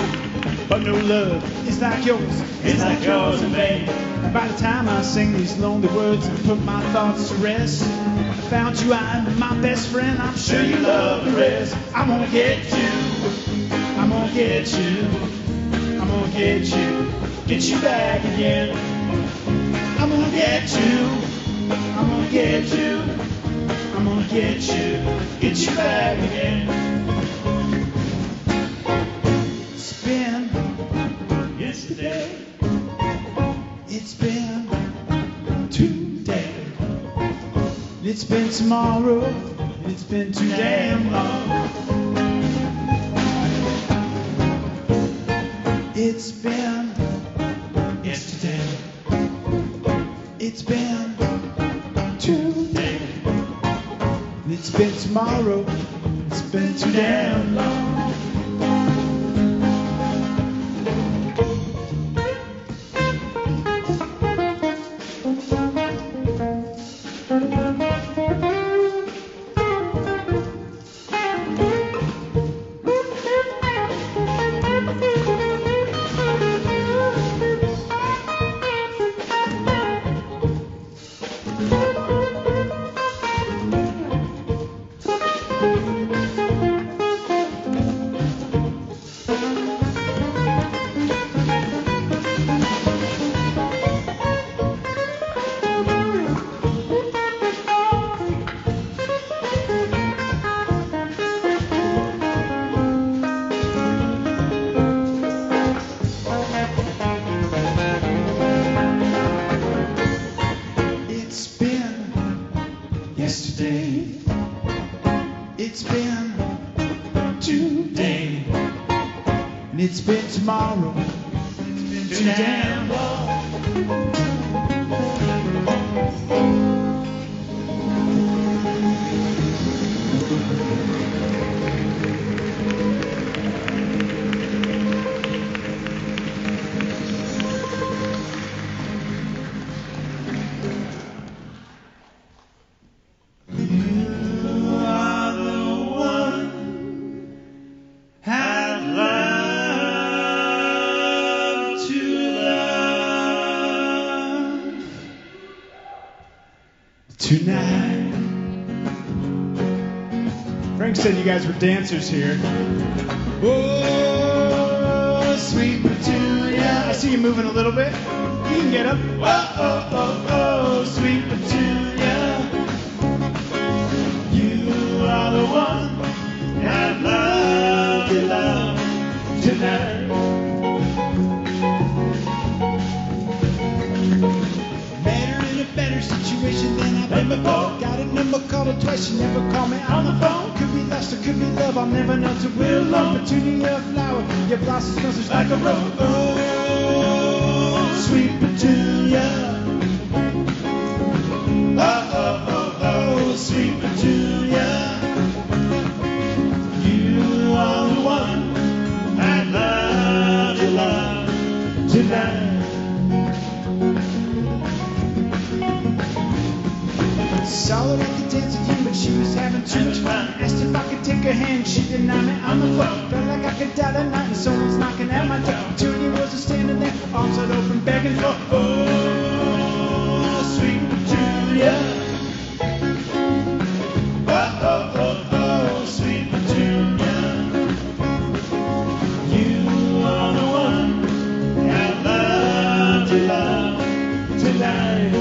But no love is like yours, it's like yours in vain. And by the time I sing these lonely words and put my thoughts to rest, I found you, I'm my best friend, I'm sure you love the rest. I'm gonna get you, I'm gonna get you, I'm gonna get you back again. I'm gonna get you, I'm gonna get you, I'm gonna get you back again. It's been yesterday, it's been today, it's been tomorrow, it's been too damn long. It's been yesterday, it's been today, it's been tomorrow, it's been too damn long. It's been today, and it's been tomorrow, it's been too damn long. Tonight. Frank said you guys were dancers here. Oh, sweet Petunia. I see you moving a little bit. You can get up. Oh, oh, oh, oh, sweet Petunia. You are the one that love you love tonight. Met her in a better situation than I've been before. Got a number, called her twice, she never called me on the phone. Could be lost or could be love, I'll never know till we're alone. Petunia flower, your blossom smells just like a rose. Oh, sweet Petunia. Oh, oh, oh, oh, sweet Petunia. You are the one I love you love tonight. Saw her at the dance again, but she was having too much fun. Asked if I could take her hand, she denied me on the floor. Felt like I could die that night, and someone's knocking at my door. Petunia wasn't standing there, arms wide open, begging for. Oh, sweet Petunia. Oh, oh, oh, oh, sweet Petunia. You are the one I love to love tonight.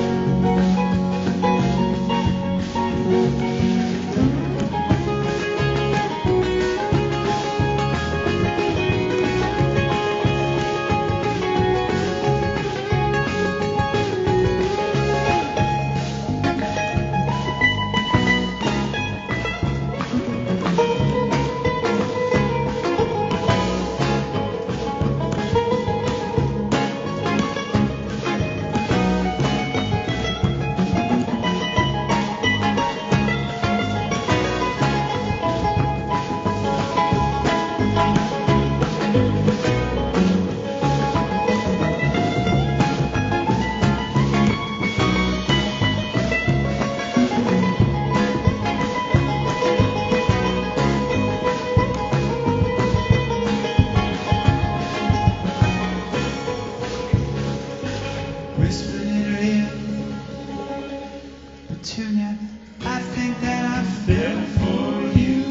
Petunia, I think that I fell for you.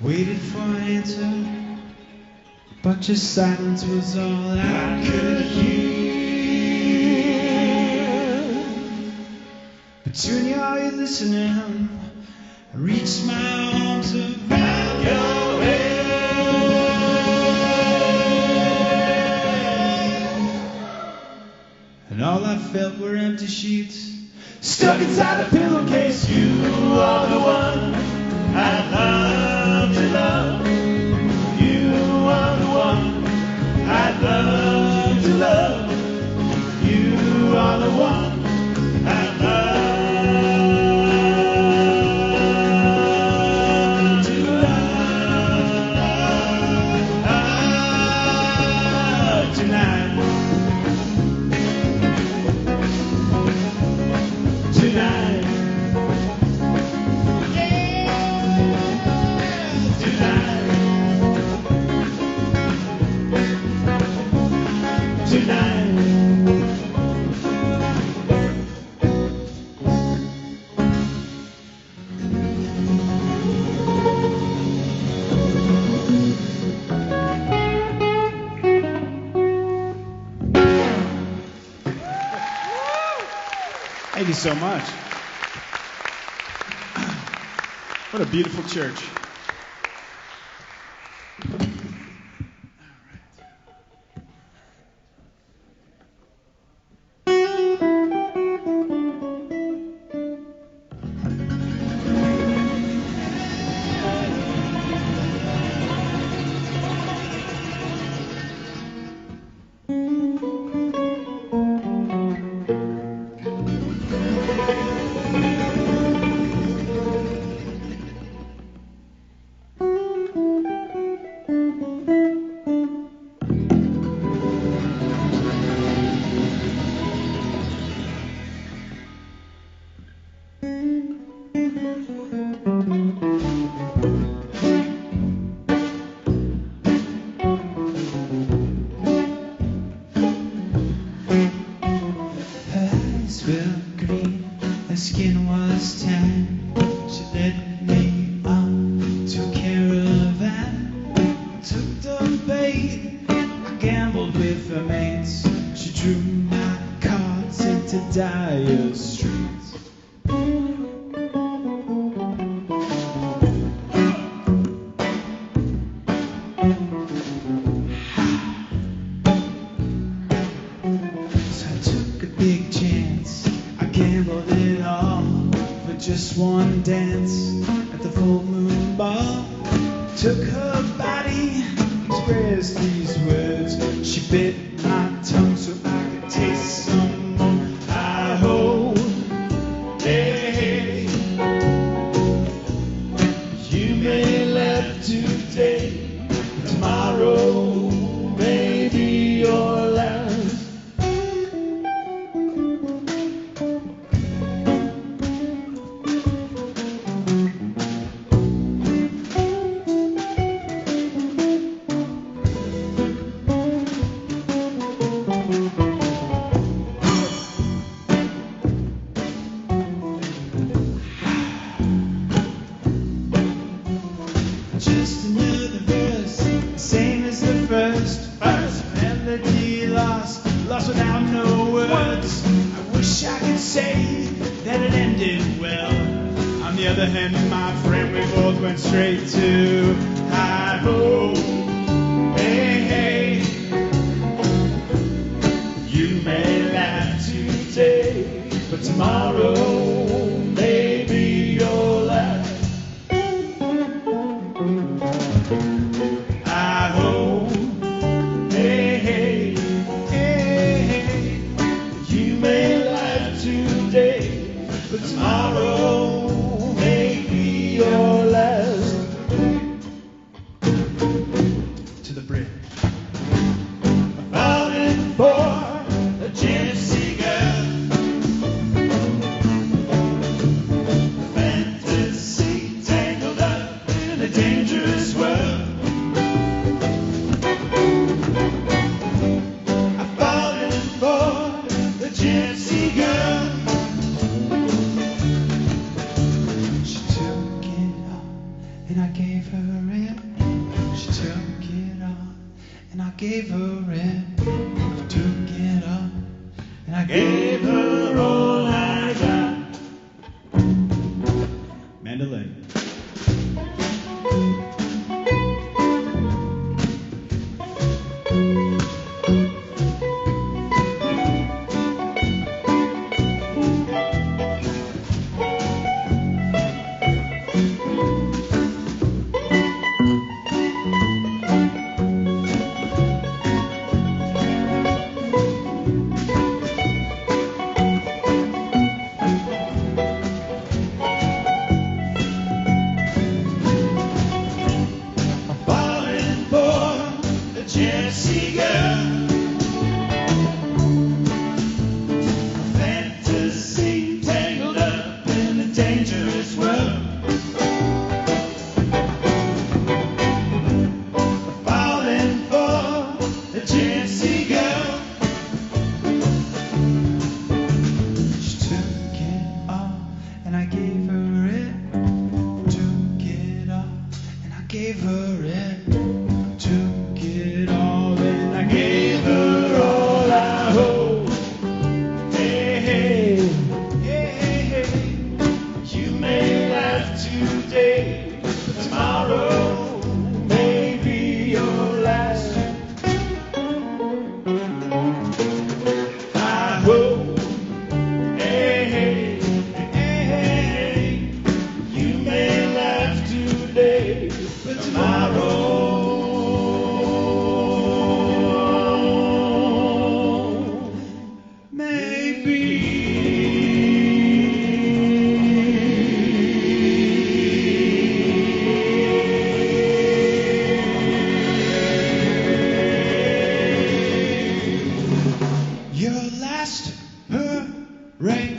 Waited for an answer, but your silence was all I could hear. Petunia, are you listening? I reached my arms around your head. And all I felt were empty sheets stuck inside a pillowcase. You are the one I love to love. You are the one I love to love. You are the one I love to love tonight. Tonight, yeah, tonight, tonight. Thank you so much. What a beautiful church. just one dance at the full moon ball. Took her body, expressed these words. She bit my tongue so I could taste some more. I hope, hey, you may laugh today, tomorrow may be your last. Just another verse, same as the first melody lost without no words. I wish I could say that it ended well. On the other hand, my friend, we both went straight to high ho. Hey, hey, you may laugh today, but tomorrow may be your last. I hope, hey, hey, hey, hey, you may laugh today, but tomorrow may be your last. To the bridge. Falling for a gypsy girl. Fantasy tangled up in a dangerous world. I'm falling for the gypsy girl. She took it off and I gave her it. She took it off and I gave her it. She took it off and I gave her all I got. Mandolin. Falling for the gypsy girl. Fantasy tangled up in a dangerous world. Falling for the gypsy girl. She took it off and I gave her it. Took it off and I gave her it. Took it all and I gave her all I hold. Hey, hey, hey, hey, hey, you may laugh today, but tomorrow may be your last. I hope, hey, hey, hey, hey, you may laugh today, but tomorrow may be your last hooray.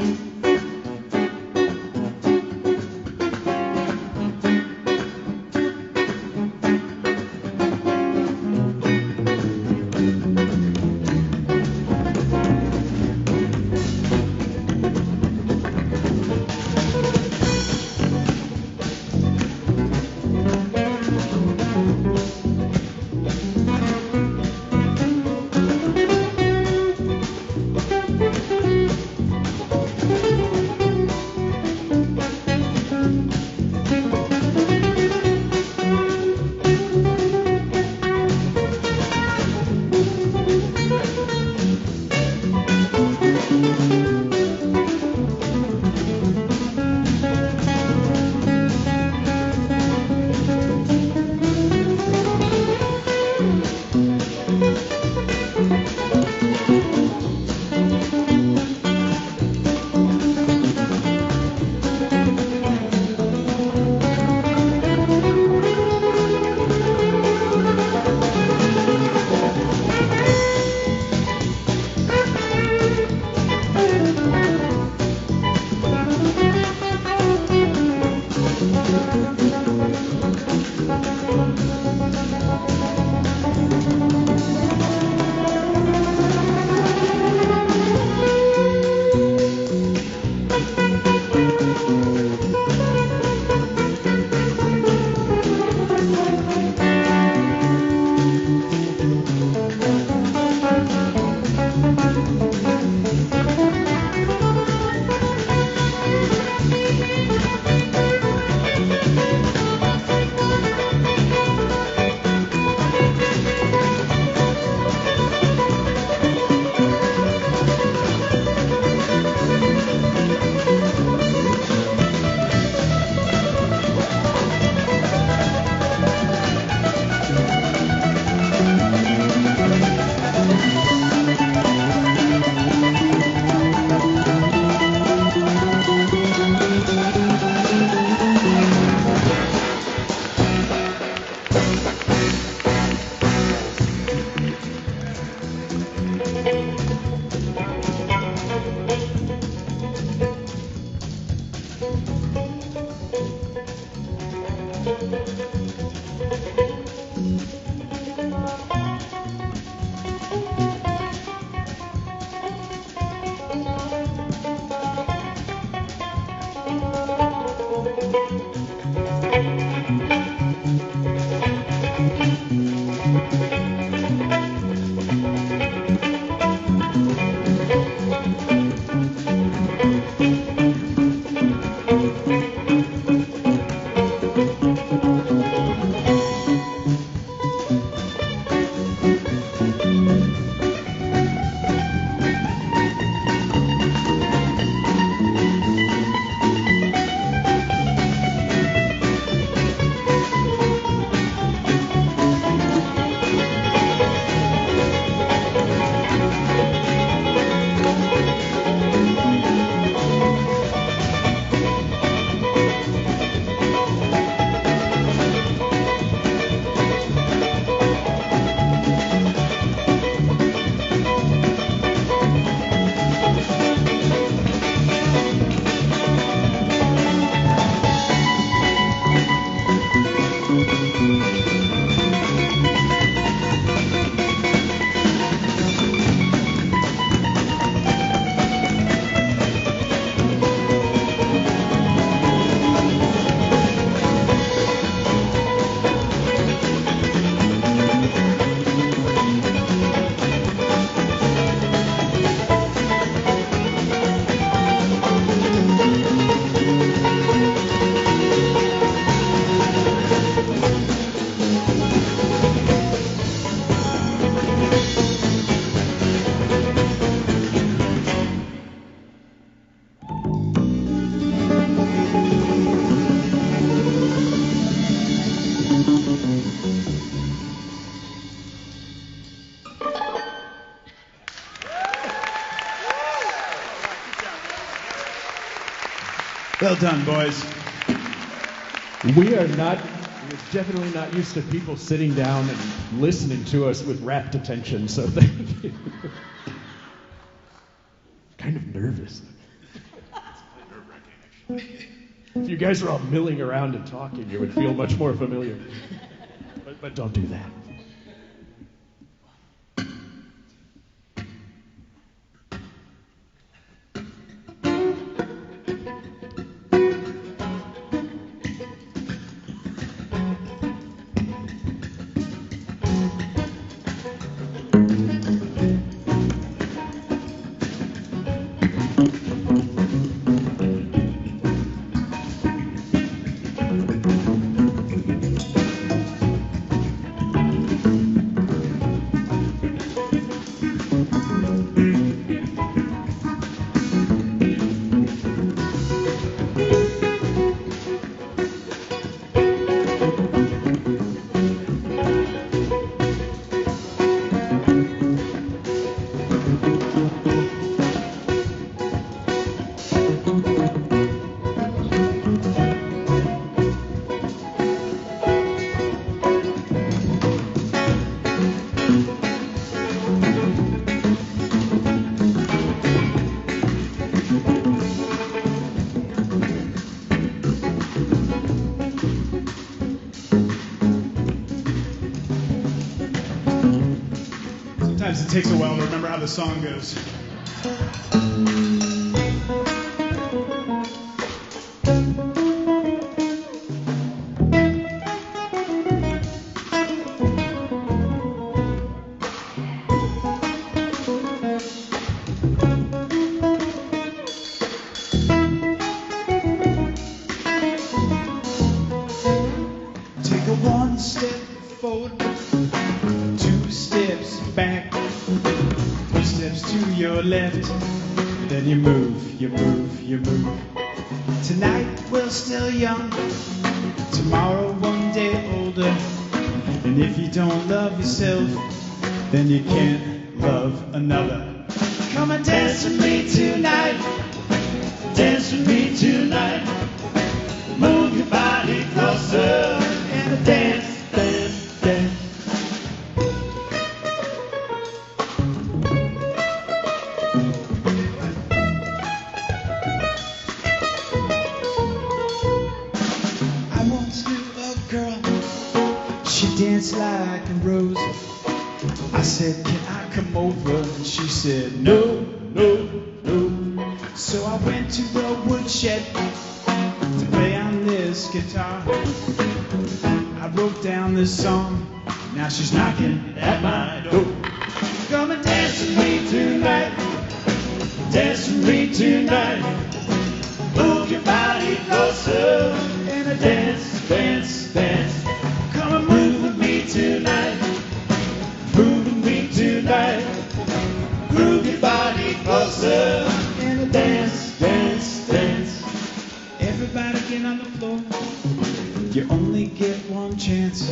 Well done, boys. We're definitely not used to people sitting down and listening to us with rapt attention, so thank you. Kind of nervous. If you guys were all milling around and talking, you would feel much more familiar. But don't do that. It takes a while to remember how the song goes. left, then you move, you move, you move. Tonight we're still young, tomorrow one day older. And if you don't love yourself, then you can't love another. Come and dance with me tonight, dance with me tonight. Move your body closer and dance, dance, dance. I once knew a girl, she danced like a rose. I said, can I come over? And she said, no, no, no. So I went to the woodshed to play on this guitar. I wrote down this song, now she's knocking at my door. Come and dance with me tonight, dance with me tonight. Move your body closer and dance, dance, dance. Come and move with me tonight, move with me tonight. Move your body closer and dance, dance, dance. Everybody get on the floor, you only get one chance.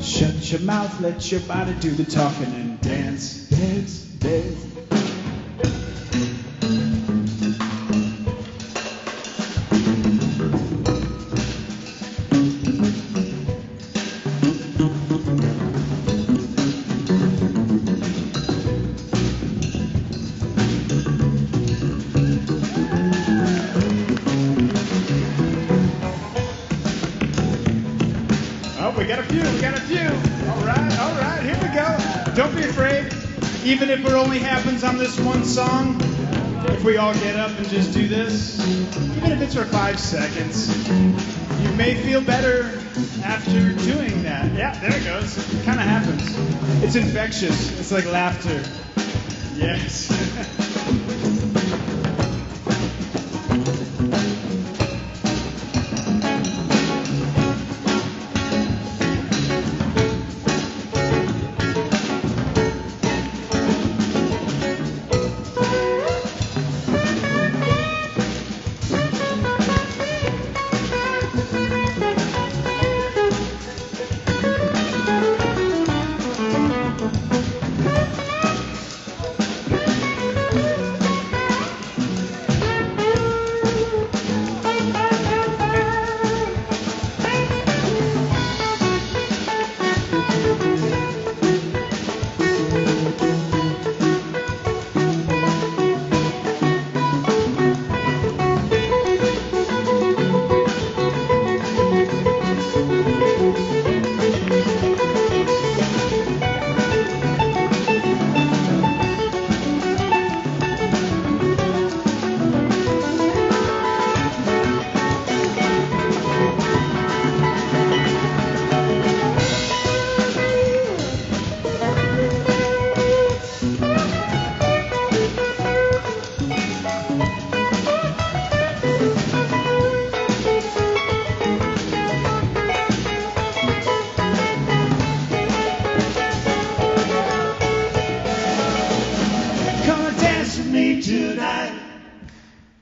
Shut your mouth, let your body do the talking and dance, dance, dance. We got a few. All right, here we go. Don't be afraid. Even if it only happens on this one song, if we all get up and just do this, even if it's for 5 seconds, you may feel better after doing that. Yeah, there it goes. It kind of happens. It's infectious. It's like laughter. Yes.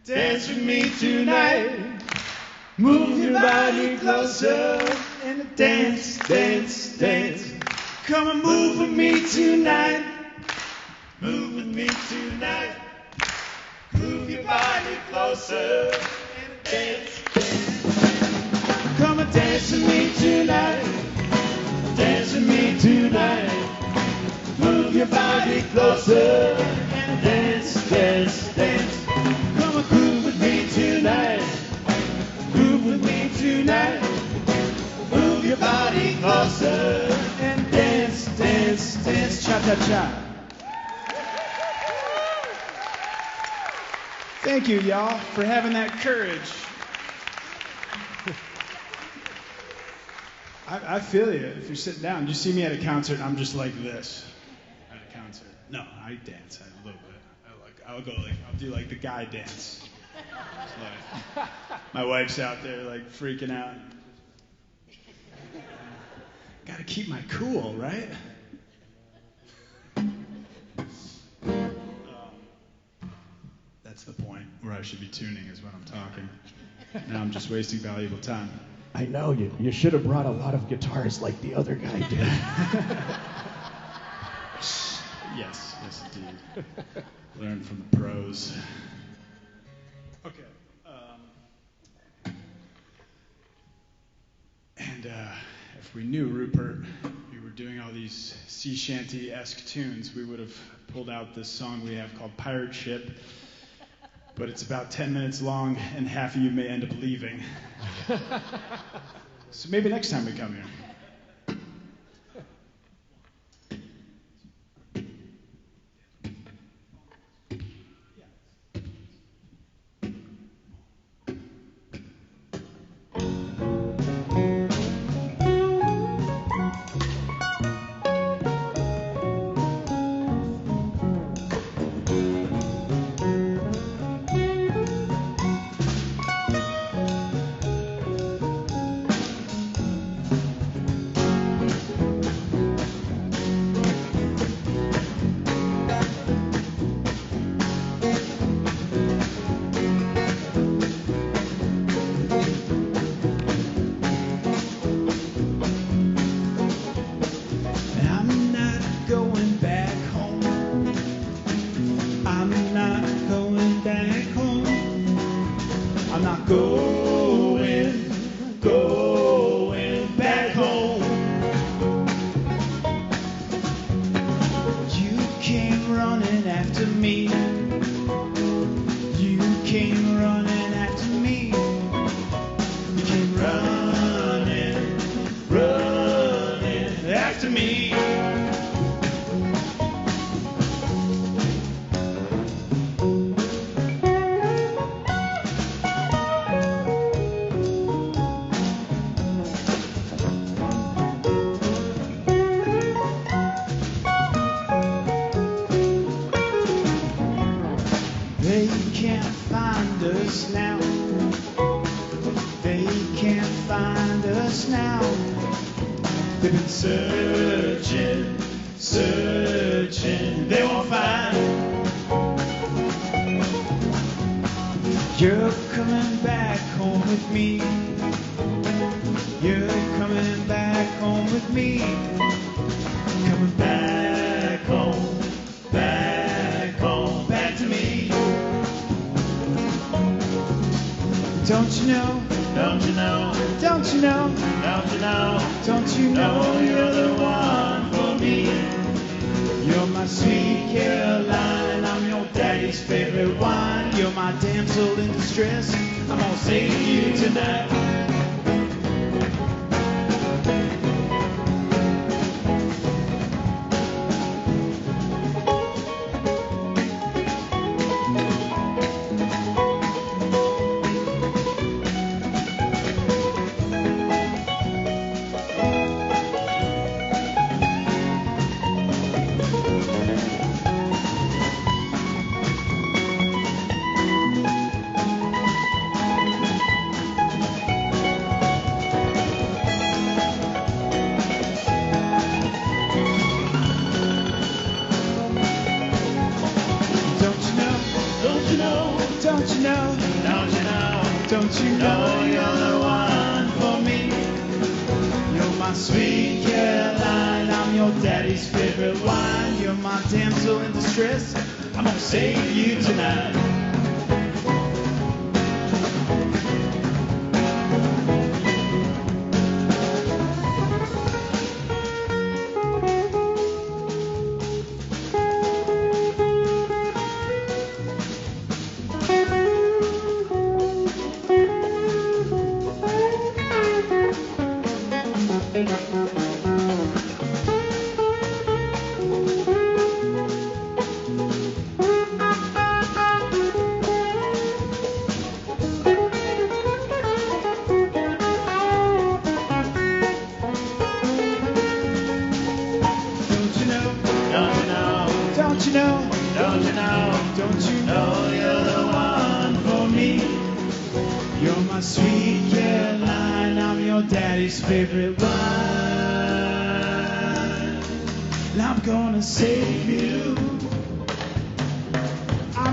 Dance with me tonight. Move your body closer and dance, dance, dance. Come and move with me tonight. Move with me tonight. Move your body closer and dance, dance. Come and dance with me tonight. Dance with me tonight. Move your body closer and dance, dance, dance. Come and groove with me tonight. Groove with me tonight. Move your body closer and dance, dance, dance. Cha-cha-cha. Thank you, y'all, for having that courage. I feel you. If you're sitting down, you see me at a concert, I'm just like this. At a concert. No, I dance a little bit. I'll do like the guy dance. Like, my wife's out there like freaking out. Gotta keep my cool, right? That's the point where I should be tuning is when I'm talking. Now I'm just wasting valuable time. I know you. You should have brought a lot of guitars like the other guy did. Yes, indeed. Learn from the pros. Okay. If we knew Rupert, we were doing all these sea shanty-esque tunes, we would have pulled out this song we have called Pirate Ship. But it's about 10 minutes long, and half of you may end up leaving. So maybe next time we come here.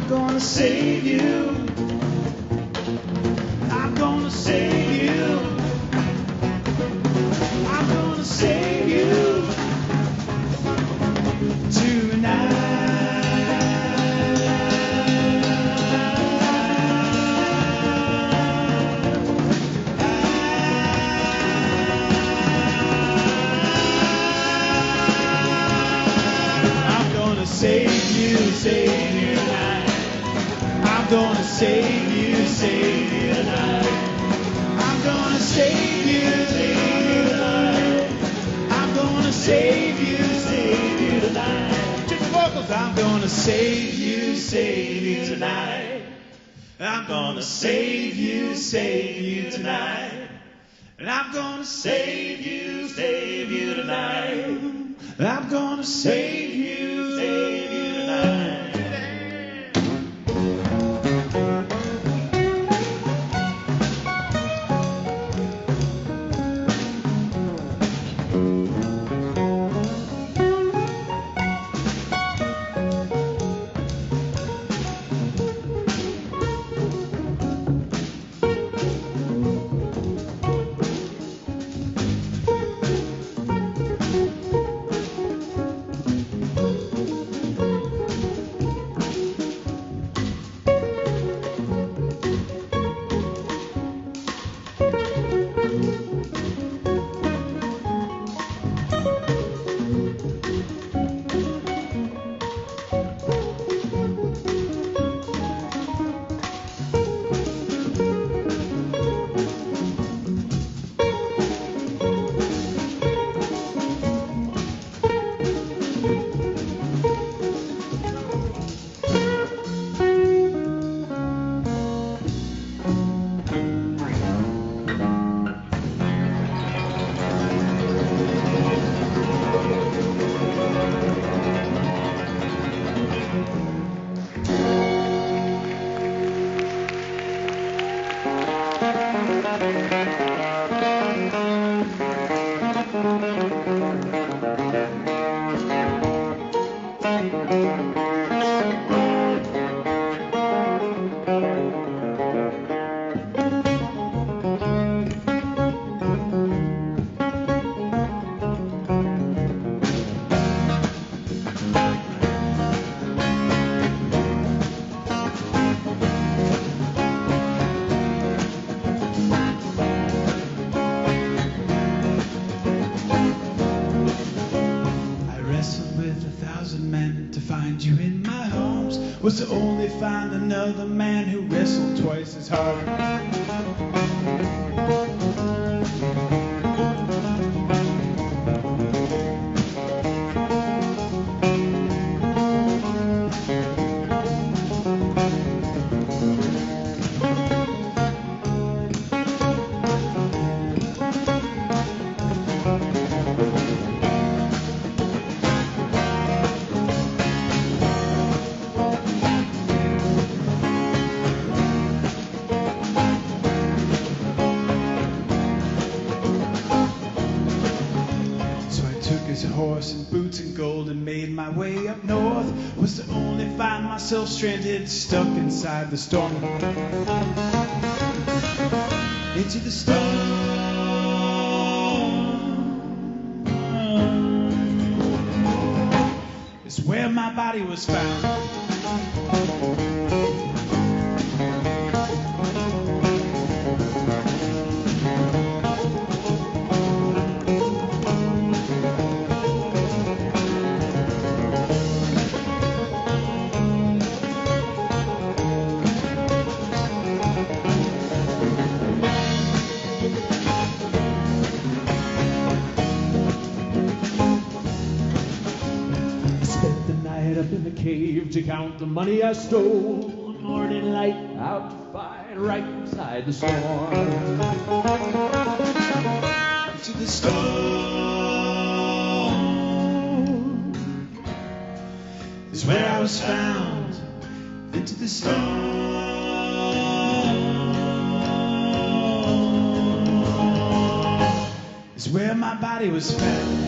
I'm gonna save you. I'm gonna save you. I'm gonna save you save you tonight. I'm gonna save you tonight. I'm gonna save you tonight. I'm gonna save you tonight. Just the vocals. I'm gonna save you tonight. I'm gonna save you tonight. And I'm gonna save you tonight. I'm gonna save you tonight. Was to only find another man who wrestled twice as hard. Horse and boots and gold and made my way up north. Was to only find myself stranded, stuck inside the storm. Into the storm is where my body was found. Up in the cave to count the money I stole. Morning light out to fight right inside the storm. Into the storm is where I was found. Into the storm is where my body was found.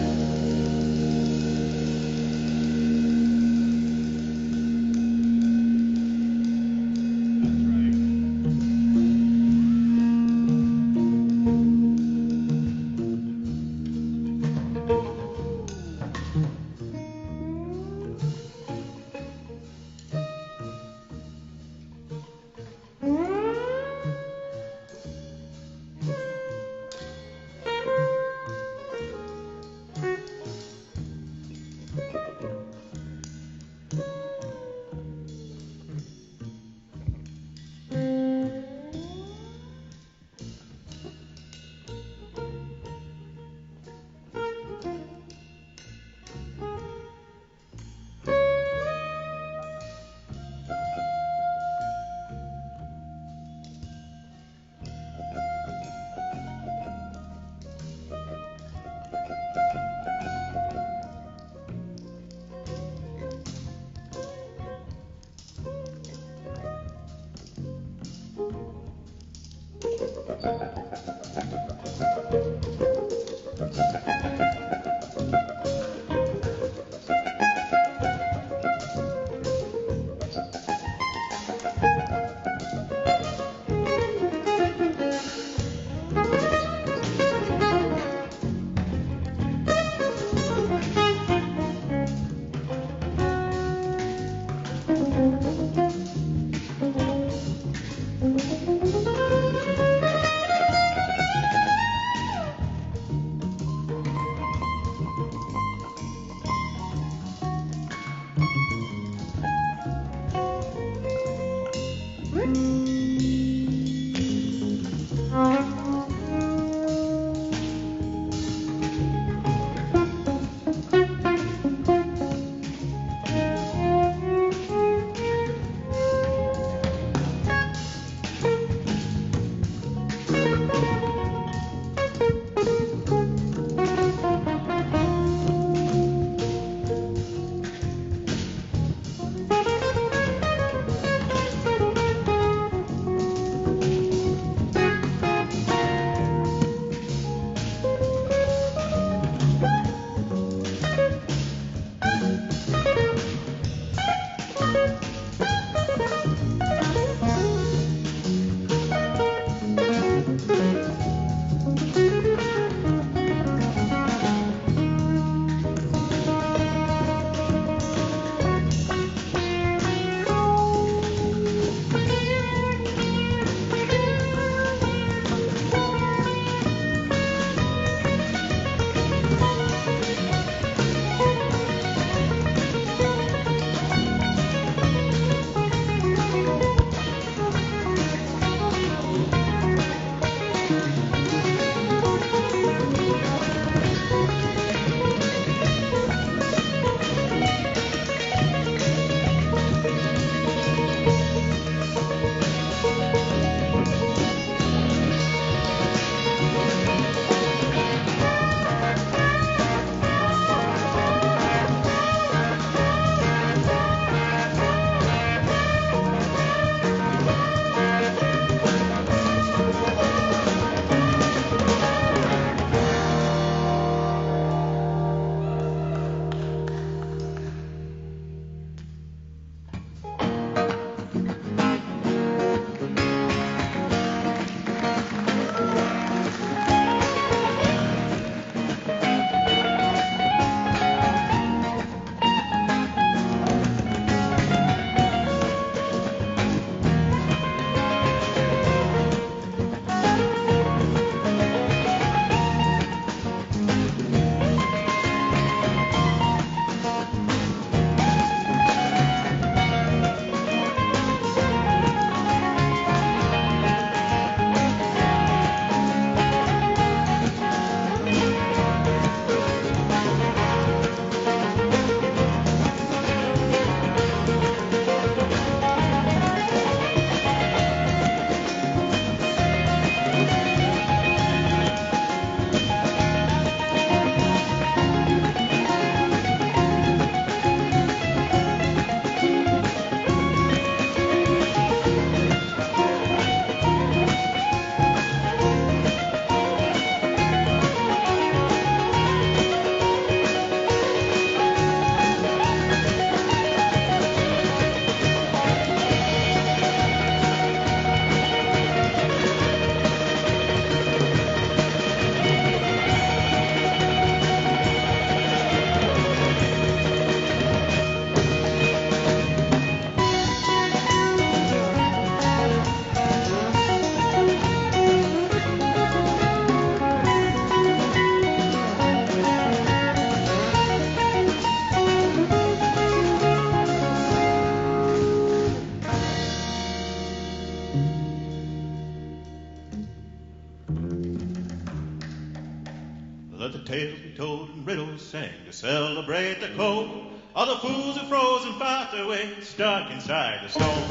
Let the tales be told and riddles sang to celebrate the close of the fools who froze and fought their way stuck inside the stone.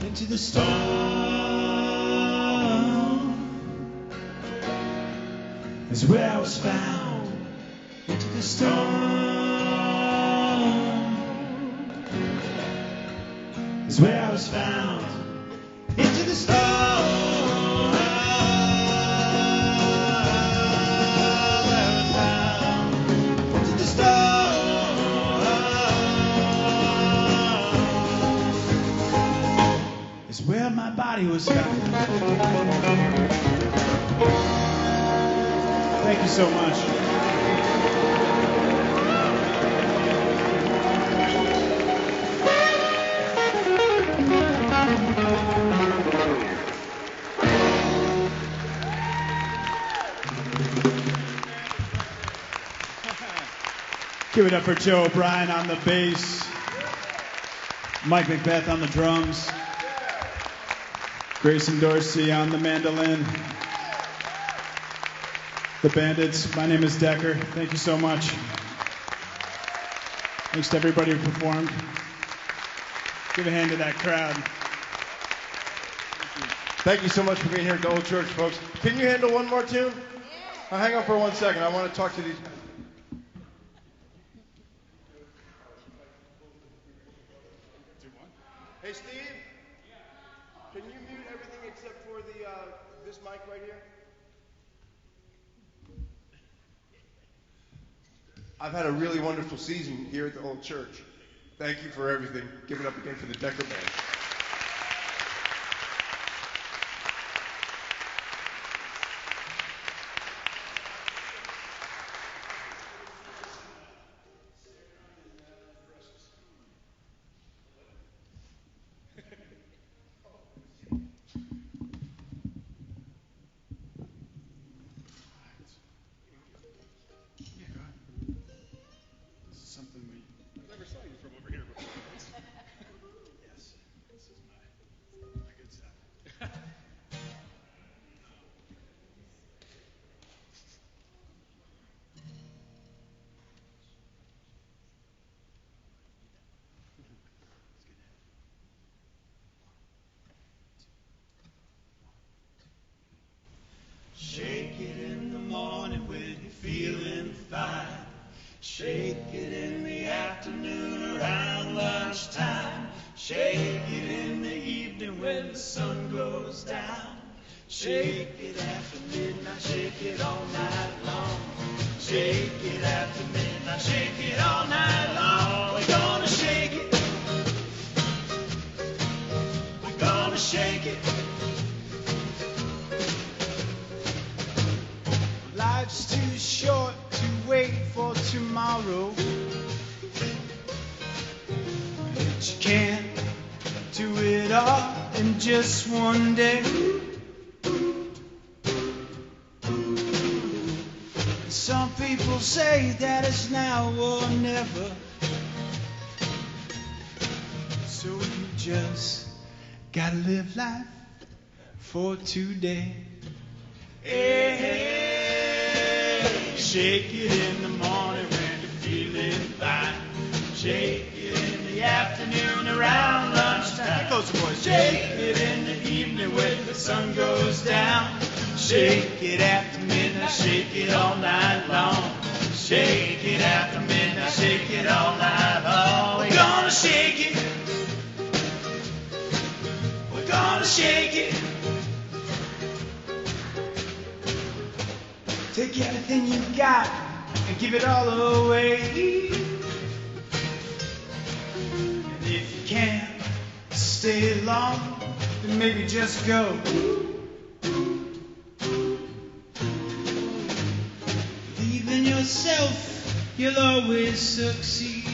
Into the storm is where I was found. Into the storm is where I was found. Into the the stars, to the stars is where my body was found. Thank you so much. Give it up for Joe O'Brien on the bass, Mike Macbeth on the drums, Grayson Dorsey on the mandolin, the Bandits. My name is Decker. Thank you so much. Thanks to everybody who performed. Give a hand to that crowd. Thank you so much for being here at the Old Church, folks. Can you handle one more tune? Hang on for 1 second. I want to talk to these. Hey, Steve. Can you mute everything except for the this mic right here? I've had a really wonderful season here at the Old Church. Thank you for everything. Give it up again for the Decker Band. Shake it in the morning when you're feeling fine. Shake it in the afternoon around lunchtime. Shake it in the evening when the sun goes down. Shake it after midnight, shake it all night long. Shake it after midnight, shake it all night long. We're gonna shake it. We're gonna shake it. Life's too short to wait for tomorrow. But you can't do it all in just one day. Some people say that it's now or never. So you just gotta live life for today. Hey, hey. Shake it in the morning when you're feeling fine. Shake it in the afternoon around lunchtime. Get closer, boys. Shake it in the evening when the sun goes down. Shake it after midnight, shake it all night long. Shake it after midnight, shake it all night long. We're gonna shake it. We're gonna shake it. Take everything you got and give it all away. And if you can't stay long, then maybe just go. Believe in yourself, you'll always succeed.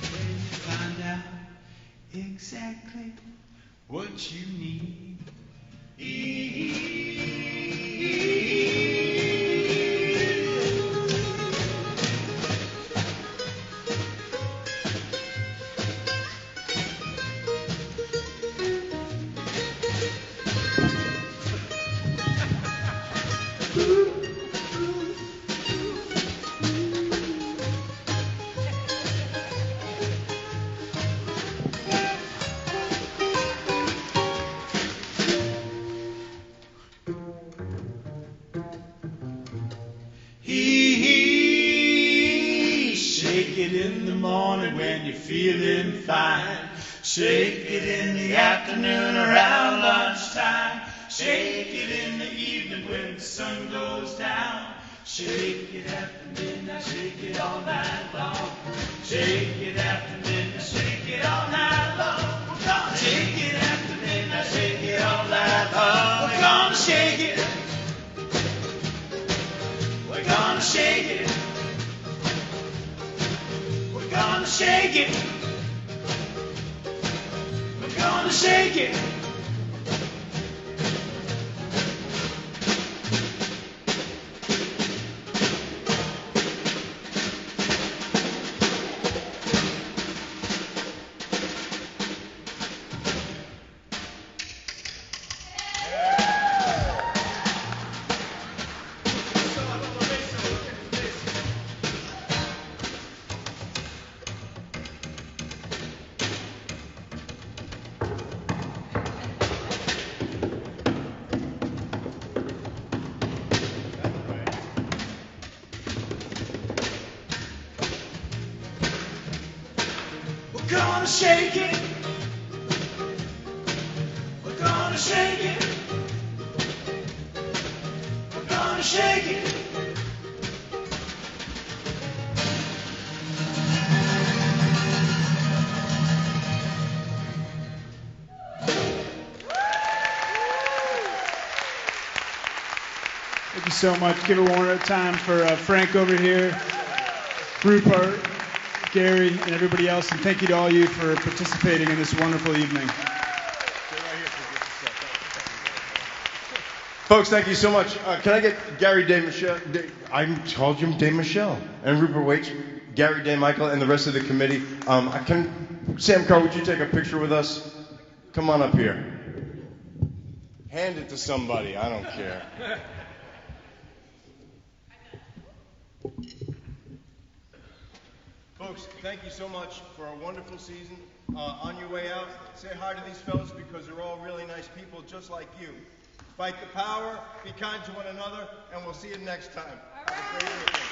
When you find out exactly what you need. Shake it in the morning when you're feeling fine. Shake it in the afternoon around lunchtime. Shake it in the evening when the sun goes down. Shake it after midnight, shake it all night long. Shake it after midnight, shake it all night long. We're gonna shake it after midnight, shake it all night long. We're gonna shake it. We're gonna shake it. We're gonna shake it. We're gonna shake it. We're gonna shake it. We're gonna shake it. We're gonna shake it. Thank you so much. Give it one more time for Frank over here, Rupert, Gary, and everybody else. And thank you to all you for participating in this wonderful evening. Folks, thank you so much. Can I get Gary DeMichele? I called him DeMichele. And Rupert Wates, Gary DeMichele, and the rest of the committee. Sam Carr, would you take a picture with us? Come on up here. Hand it to somebody. I don't care. Folks, thank you so much for a wonderful season. On your way out, say hi to these fellas because they're all really nice people just like you. Fight the power, be kind to one another, and we'll see you next time. Have a great evening.